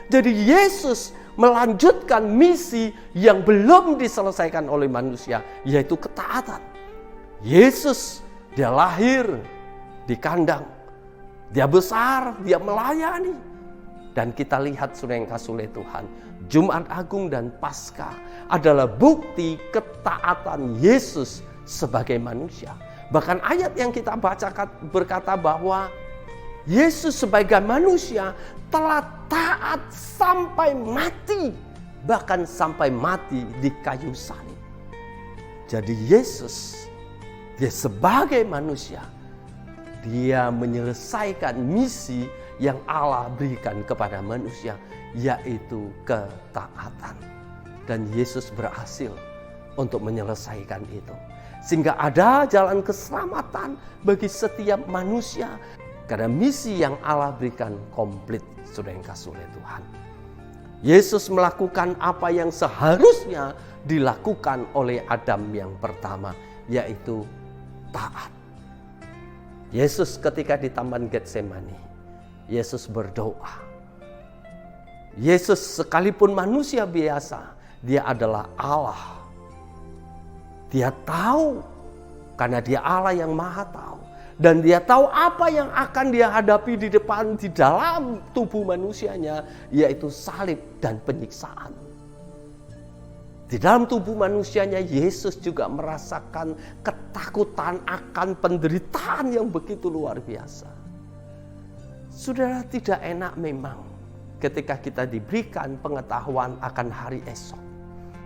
Jadi Yesus melanjutkan misi yang belum diselesaikan oleh manusia, yaitu ketaatan. Yesus, dia lahir di kandang. Dia besar, dia melayani. Dan kita lihat saudara yang kasih oleh Tuhan, Jumat Agung dan Paskah adalah bukti ketaatan Yesus sebagai manusia. Bahkan ayat yang kita bacakan berkata bahwa Yesus sebagai manusia telah taat sampai mati. Bahkan sampai mati di kayu salib. Jadi Yesus, dia sebagai manusia, dia menyelesaikan misi yang Allah berikan kepada manusia, yaitu ketaatan. Dan Yesus berhasil untuk menyelesaikan itu. Sehingga ada jalan keselamatan bagi setiap manusia. Karena misi yang Allah berikan komplit, sudah yang kasih oleh Tuhan. Yesus melakukan apa yang seharusnya dilakukan oleh Adam yang pertama, yaitu taat. Yesus ketika di Taman Getsemani, Yesus berdoa. Yesus sekalipun manusia biasa, dia adalah Allah. Dia tahu, karena dia Allah yang maha tahu. Dan dia tahu apa yang akan dia hadapi di depan, di dalam tubuh manusianya, yaitu salib dan penyiksaan. Di dalam tubuh manusianya, Yesus juga merasakan ketakutan akan penderitaan yang begitu luar biasa. Saudara, tidak enak memang ketika kita diberikan pengetahuan akan hari esok.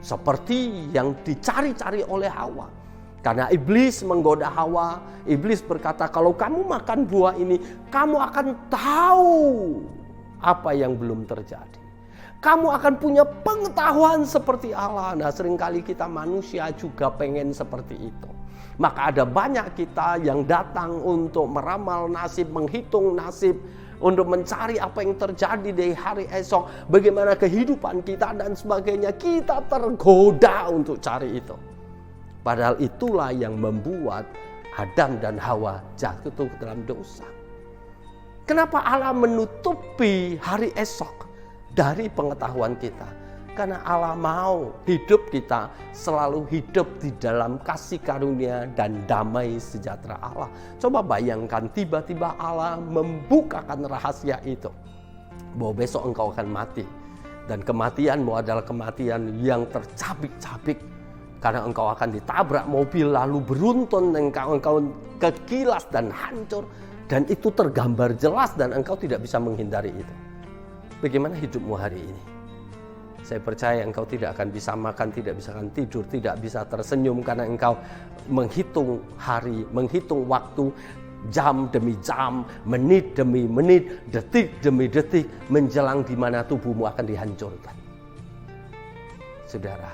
Seperti yang dicari-cari oleh Hawa. Karena iblis menggoda Hawa, iblis berkata, kalau kamu makan buah ini, kamu akan tahu apa yang belum terjadi. Kamu akan punya pengetahuan seperti Allah. Nah, seringkali kita manusia juga pengen seperti itu. Maka ada banyak kita yang datang untuk meramal nasib, menghitung nasib, untuk mencari apa yang terjadi di hari esok, bagaimana kehidupan kita dan sebagainya. Kita tergoda untuk cari itu. Padahal itulah yang membuat Adam dan Hawa jatuh ke dalam dosa. Kenapa Allah menutupi hari esok dari pengetahuan kita? Karena Allah mau hidup kita selalu hidup di dalam kasih karunia dan damai sejahtera Allah. Coba bayangkan tiba-tiba Allah membukakan rahasia itu. Bahwa besok engkau akan mati. Dan kematianmu adalah kematian yang tercabik-cabik. Karena engkau akan ditabrak mobil lalu beruntun, engkau kekilas dan hancur. Dan itu tergambar jelas dan engkau tidak bisa menghindari itu. Bagaimana hidupmu hari ini? Saya percaya engkau tidak akan bisa makan, tidak bisa tidur, tidak bisa tersenyum karena engkau menghitung hari, menghitung waktu, jam demi jam, menit demi menit, detik demi detik, menjelang di mana tubuhmu akan dihancurkan. Saudara,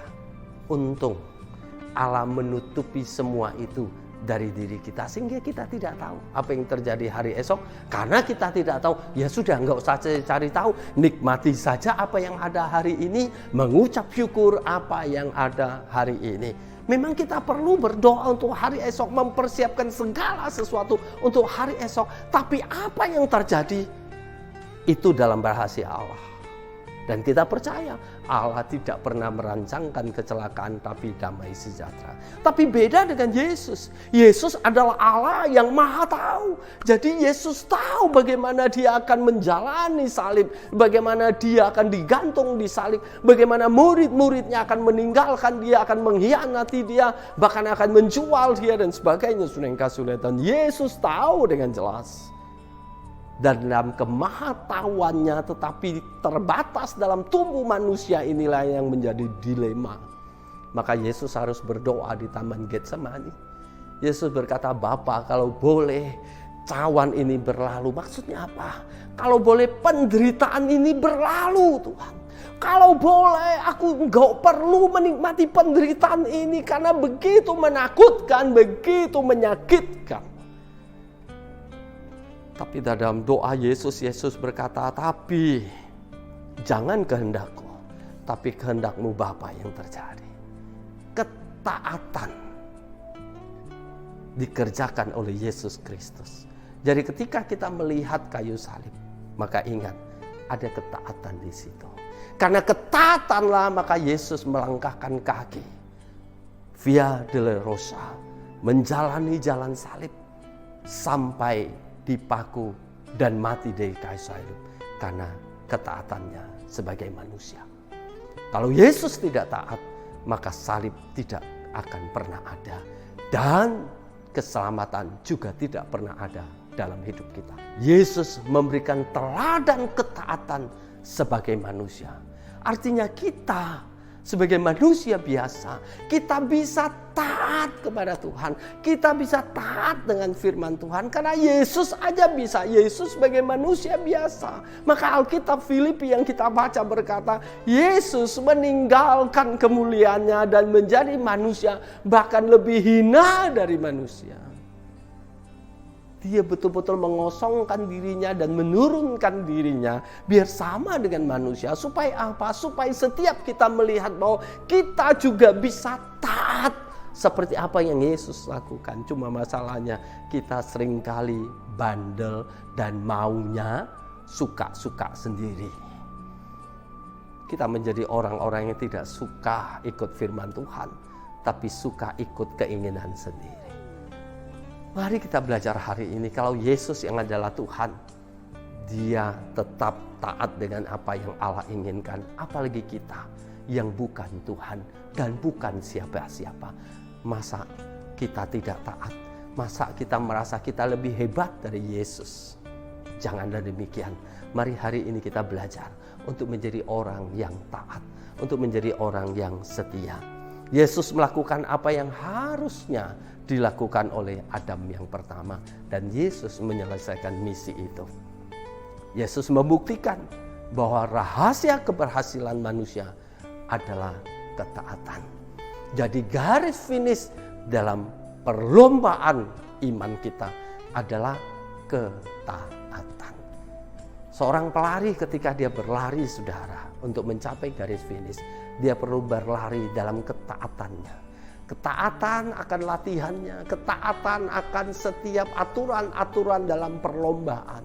untung Allah menutupi semua itu dari diri kita sehingga kita tidak tahu apa yang terjadi hari esok. Karena kita tidak tahu, ya sudah, enggak usah cari tahu, nikmati saja apa yang ada hari ini, mengucap syukur apa yang ada hari ini. Memang kita perlu berdoa untuk hari esok, mempersiapkan segala sesuatu untuk hari esok, tapi apa yang terjadi itu dalam rahasia Allah. Dan kita percaya Allah tidak pernah merancangkan kecelakaan tapi damai sejahtera. Tapi beda dengan Yesus. Yesus adalah Allah yang maha tahu. Jadi Yesus tahu bagaimana dia akan menjalani salib. Bagaimana dia akan digantung di salib. Bagaimana murid-muridnya akan meninggalkan dia, akan mengkhianati dia. Bahkan akan menjual dia dan sebagainya. Sudah yang kasih lihat. Dan Yesus tahu dengan jelas. Dan dalam kemahatauannya tetapi terbatas dalam tubuh manusia inilah yang menjadi dilema. Maka Yesus harus berdoa di Taman Getsemani. Yesus berkata, Bapa, kalau boleh cawan ini berlalu. Maksudnya apa? Kalau boleh penderitaan ini berlalu, Tuhan. Kalau boleh aku enggak perlu menikmati penderitaan ini karena begitu menakutkan, begitu menyakitkan. Tapi dalam doa Yesus berkata, tapi jangan kehendakku, tapi kehendakmu Bapa yang terjadi. Ketaatan dikerjakan oleh Yesus Kristus. Jadi ketika kita melihat kayu salib, maka ingat ada ketaatan di situ. Karena ketaatanlah maka Yesus melangkahkan kaki Via Dolorosa, menjalani jalan salib sampai dipaku dan mati di kayu salib karena ketaatannya sebagai manusia. Kalau Yesus tidak taat, maka salib tidak akan pernah ada dan keselamatan juga tidak pernah ada dalam hidup kita. Yesus memberikan teladan ketaatan sebagai manusia. Artinya kita sebagai manusia biasa, kita bisa taat kepada Tuhan. Kita bisa taat dengan firman Tuhan. Karena Yesus aja bisa. Yesus sebagai manusia biasa. Maka Alkitab Filipi yang kita baca berkata, Yesus meninggalkan kemuliaannya dan menjadi manusia. Bahkan lebih hina dari manusia. Dia betul-betul mengosongkan dirinya dan menurunkan dirinya biar sama dengan manusia. Supaya apa? Supaya setiap kita melihat bahwa kita juga bisa taat seperti apa yang Yesus lakukan. Cuma masalahnya kita seringkali bandel dan maunya suka-suka sendiri. Kita menjadi orang-orang yang tidak suka ikut firman Tuhan, tapi suka ikut keinginan sendiri. Mari kita belajar hari ini, kalau Yesus yang adalah Tuhan, Dia tetap taat dengan apa yang Allah inginkan. Apalagi kita yang bukan Tuhan dan bukan siapa-siapa. Masa kita tidak taat? Masa kita merasa kita lebih hebat dari Yesus? Janganlah demikian. Mari hari ini kita belajar untuk menjadi orang yang taat, untuk menjadi orang yang setia. Yesus melakukan apa yang harusnya dilakukan oleh Adam yang pertama. Dan Yesus menyelesaikan misi itu. Yesus membuktikan bahwa rahasia keberhasilan manusia adalah ketaatan. Jadi garis finish dalam perlombaan iman kita adalah ketaatan. Seorang pelari ketika dia berlari, saudara, untuk mencapai garis finish, dia perlu berlari dalam ketaatannya. Ketaatan akan latihannya, ketaatan akan setiap aturan-aturan dalam perlombaan.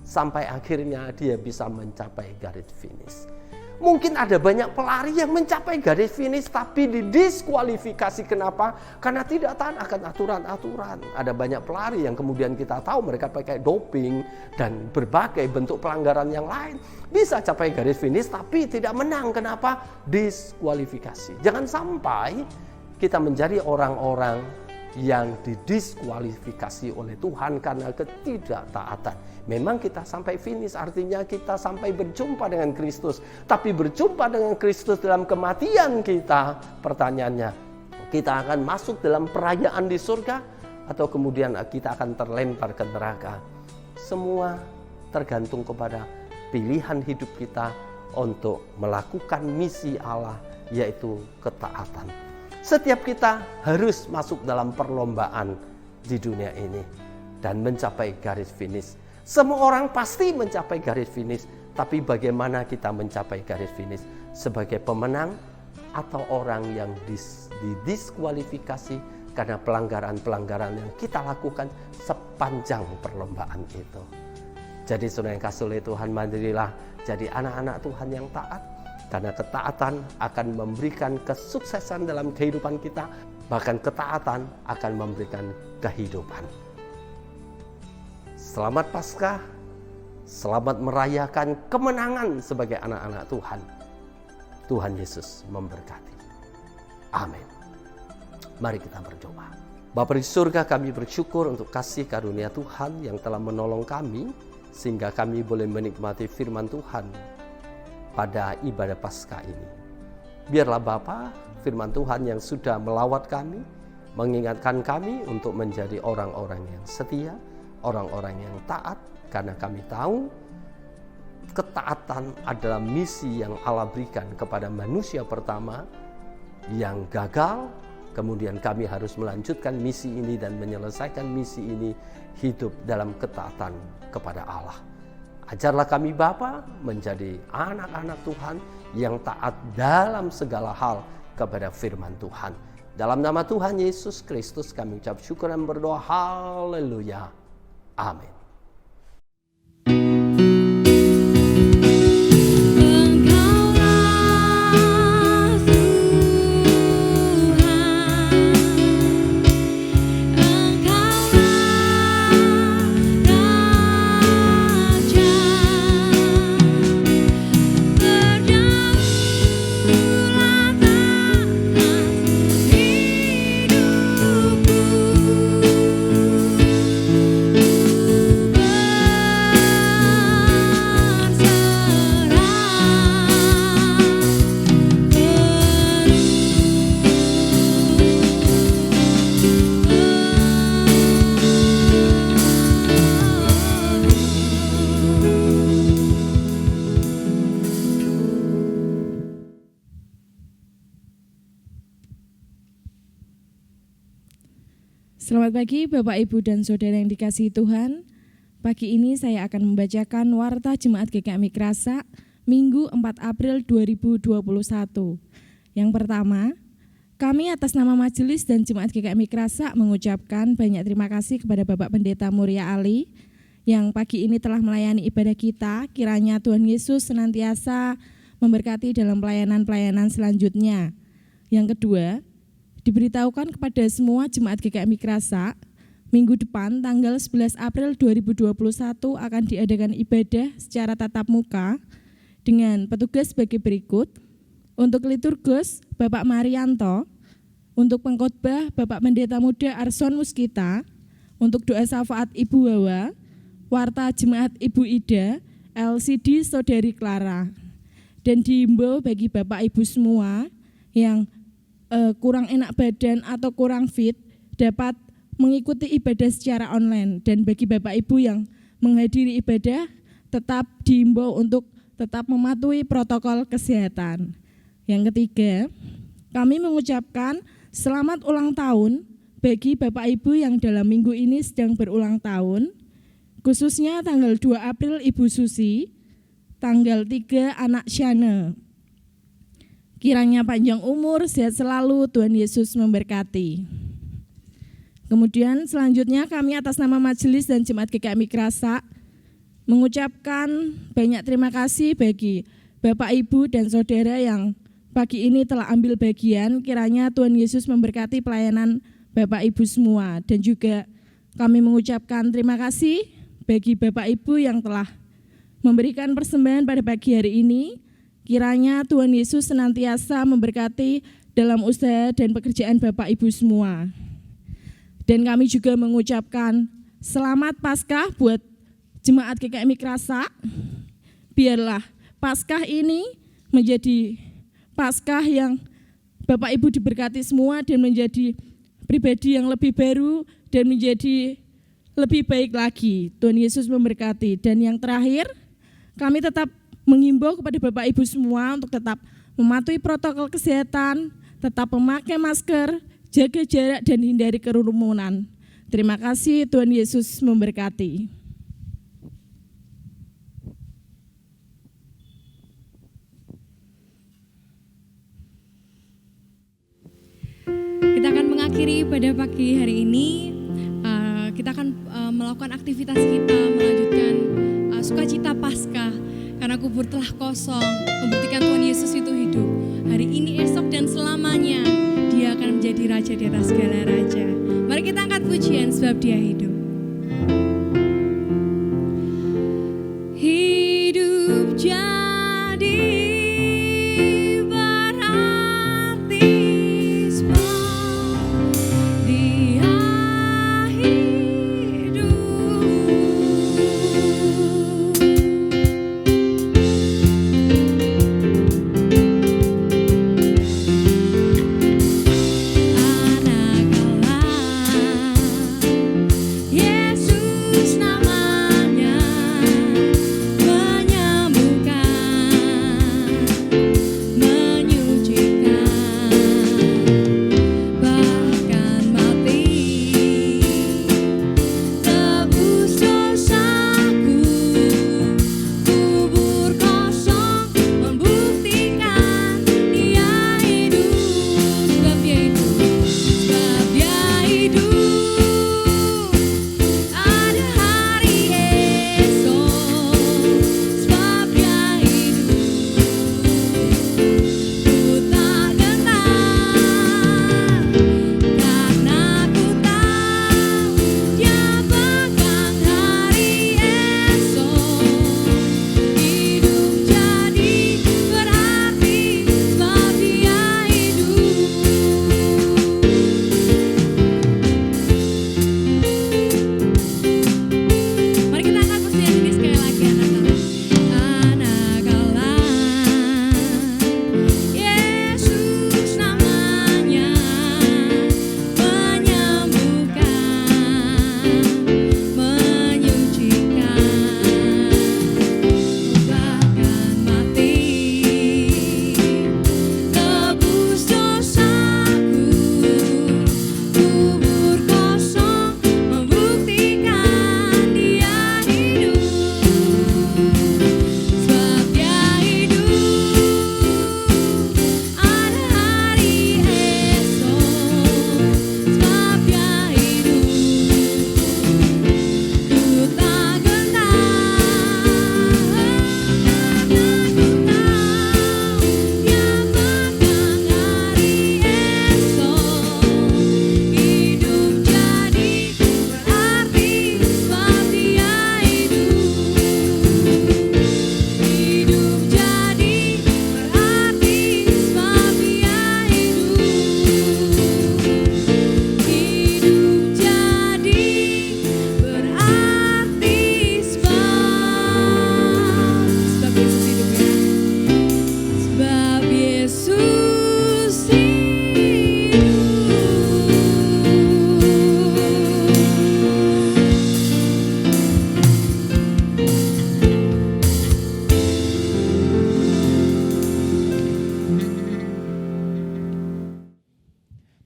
Sampai akhirnya dia bisa mencapai garis finish. Mungkin ada banyak pelari yang mencapai garis finish tapi didiskualifikasi. Kenapa? Karena tidak taat akan aturan-aturan. Ada banyak pelari yang kemudian kita tahu mereka pakai doping dan berbagai bentuk pelanggaran yang lain. Bisa capai garis finish tapi tidak menang. Kenapa? Diskualifikasi. Jangan sampai kita menjadi orang-orang yang didiskualifikasi oleh Tuhan karena ketidaktaatan. Memang kita sampai finish, artinya kita sampai berjumpa dengan Kristus. Tapi berjumpa dengan Kristus dalam kematian kita, pertanyaannya, kita akan masuk dalam perayaan di surga atau kemudian kita akan terlempar ke neraka? Semua tergantung kepada pilihan hidup kita untuk melakukan misi Allah, yaitu ketaatan. Setiap kita harus masuk dalam perlombaan di dunia ini dan mencapai garis finish. Semua orang pasti mencapai garis finish, tapi bagaimana kita mencapai garis finish? Sebagai pemenang atau orang yang didiskualifikasi karena pelanggaran-pelanggaran yang kita lakukan sepanjang perlombaan itu. Jadi saudara yang kasih oleh Tuhan, marilah jadi anak-anak Tuhan yang taat. Karena ketaatan akan memberikan kesuksesan dalam kehidupan kita. Bahkan ketaatan akan memberikan kehidupan. Selamat Paskah. Selamat merayakan kemenangan sebagai anak-anak Tuhan. Tuhan Yesus memberkati. Amin. Mari kita berdoa. Bapa di surga, kami bersyukur untuk kasih karunia Tuhan yang telah menolong kami. Sehingga kami boleh menikmati firman Tuhan pada ibadah Paskah ini. Biarlah Bapa, firman Tuhan yang sudah melawat kami, mengingatkan kami untuk menjadi orang-orang yang setia, orang-orang yang taat, karena kami tahu ketaatan adalah misi yang Allah berikan kepada manusia pertama yang gagal Kemudian kami harus melanjutkan misi ini dan menyelesaikan misi ini hidup dalam ketaatan kepada Allah. Ajarlah kami Bapa menjadi anak-anak Tuhan yang taat dalam segala hal kepada firman Tuhan. Dalam nama Tuhan Yesus Kristus kami ucap syukur dan berdoa. Haleluya. Amin. Selamat pagi Bapak, Ibu, dan Saudara yang dikasihi Tuhan. Pagi ini saya akan membacakan Warta Jemaat GKMI Krasa Minggu 4 April 2021. Yang pertama, kami atas nama Majelis dan Jemaat GKMI Krasa mengucapkan banyak terima kasih kepada Bapak Pendeta Muria Ali yang pagi ini telah melayani ibadah kita. Kiranya Tuhan Yesus senantiasa memberkati dalam pelayanan-pelayanan selanjutnya. Yang kedua, diberitahukan kepada semua jemaat GKMI Krasa, minggu depan tanggal 11 April 2021 akan diadakan ibadah secara tatap muka dengan petugas sebagai berikut. Untuk liturgus Bapak Marianto, untuk pengkhotbah Bapak Pendeta Muda Arson Muskita, untuk doa syafaat Ibu Wawa, warta jemaat Ibu Ida, LCD Saudari Clara. Dan diimbau bagi Bapak Ibu semua yang kurang enak badan atau kurang fit dapat mengikuti ibadah secara online, dan bagi Bapak Ibu yang menghadiri ibadah tetap diimbau untuk tetap mematuhi protokol kesehatan. Yang ketiga, kami mengucapkan selamat ulang tahun bagi Bapak Ibu yang dalam minggu ini sedang berulang tahun, khususnya tanggal 2 April Ibu Susi, tanggal 3 anak Syana. Kiranya panjang umur, sehat selalu, Tuhan Yesus memberkati. Kemudian selanjutnya kami atas nama Majelis dan Jemaat GKMI Krasa mengucapkan banyak terima kasih bagi Bapak, Ibu, dan Saudara yang pagi ini telah ambil bagian. Kiranya Tuhan Yesus memberkati pelayanan Bapak, Ibu semua. Dan juga kami mengucapkan terima kasih bagi Bapak, Ibu yang telah memberikan persembahan pada pagi hari ini. Kiranya Tuhan Yesus senantiasa memberkati dalam usaha dan pekerjaan Bapak Ibu semua. Dan kami juga mengucapkan selamat Paskah buat Jemaat GKMI Krasa. Biarlah Paskah ini menjadi Paskah yang Bapak Ibu diberkati semua dan menjadi pribadi yang lebih baru dan menjadi lebih baik lagi. Tuhan Yesus memberkati. Dan yang terakhir, kami tetap mengimbau kepada Bapak Ibu semua untuk tetap mematuhi protokol kesehatan, tetap memakai masker, jaga jarak, dan hindari kerumunan. Terima kasih, Tuhan Yesus memberkati. Kita akan mengakhiri pada pagi hari ini. Kita akan melakukan aktivitas kita, melanjutkan sukacita Paskah. Karena kubur telah kosong, membuktikan Tuhan Yesus itu hidup. Hari ini, esok, dan selamanya Dia akan menjadi Raja di atas segala raja. Mari kita angkat pujian sebab Dia hidup. Hidup jadi baptisma, Dia hidup. Yesus namanya menyembuhkan.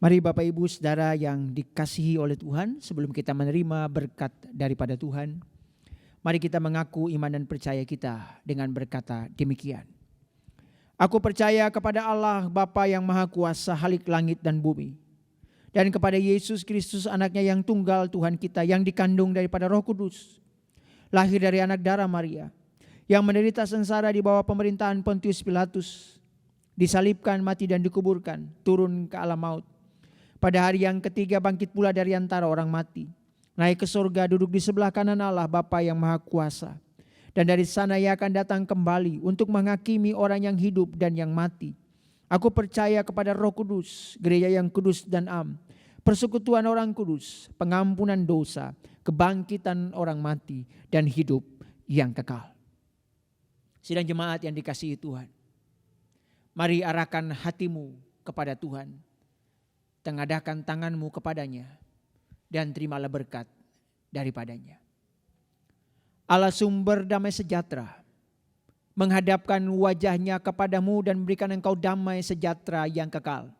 Mari Bapak Ibu Saudara yang dikasihi oleh Tuhan, sebelum kita menerima berkat daripada Tuhan, mari kita mengaku iman dan percaya kita dengan berkata demikian. Aku percaya kepada Allah Bapa yang Maha Kuasa halik langit dan bumi, dan kepada Yesus Kristus anaknya yang tunggal Tuhan kita, yang dikandung daripada Roh Kudus, lahir dari anak darah Maria, yang menderita sengsara di bawah pemerintahan Pontius Pilatus, disalibkan, mati dan dikuburkan, turun ke alam maut. Pada hari yang ketiga bangkit pula dari antara orang mati, naik ke surga, duduk di sebelah kanan Allah Bapa yang Maha Kuasa. Dan dari sana ia akan datang kembali untuk menghakimi orang yang hidup dan yang mati. Aku percaya kepada Roh Kudus, gereja yang kudus dan am, persekutuan orang kudus, pengampunan dosa, kebangkitan orang mati, dan hidup yang kekal. Sidang jemaat yang dikasihi Tuhan, mari arahkan hatimu kepada Tuhan, tengadahkan tanganmu kepadanya, dan terimalah berkat daripadanya. Allah sumber damai sejahtera, menghadapkan wajahnya kepadamu dan memberikan engkau damai sejahtera yang kekal.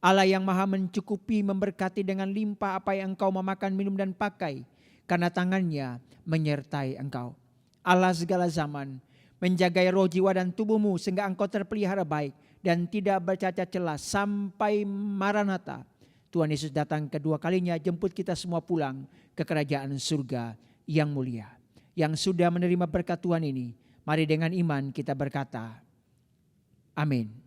Allah yang maha mencukupi memberkati dengan limpah apa yang engkau memakan, minum dan pakai, karena tangannya menyertai engkau. Allah segala zaman menjagai roh, jiwa dan tubuhmu sehingga engkau terpelihara baik dan tidak bercacat celah sampai Maranatha. Tuhan Yesus datang kedua kalinya, jemput kita semua pulang ke kerajaan surga yang mulia. Yang sudah menerima berkat Tuhan ini, mari dengan iman kita berkata, amin.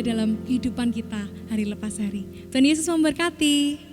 dalam kehidupan kita hari lepas hari. Tuhan Yesus memberkati.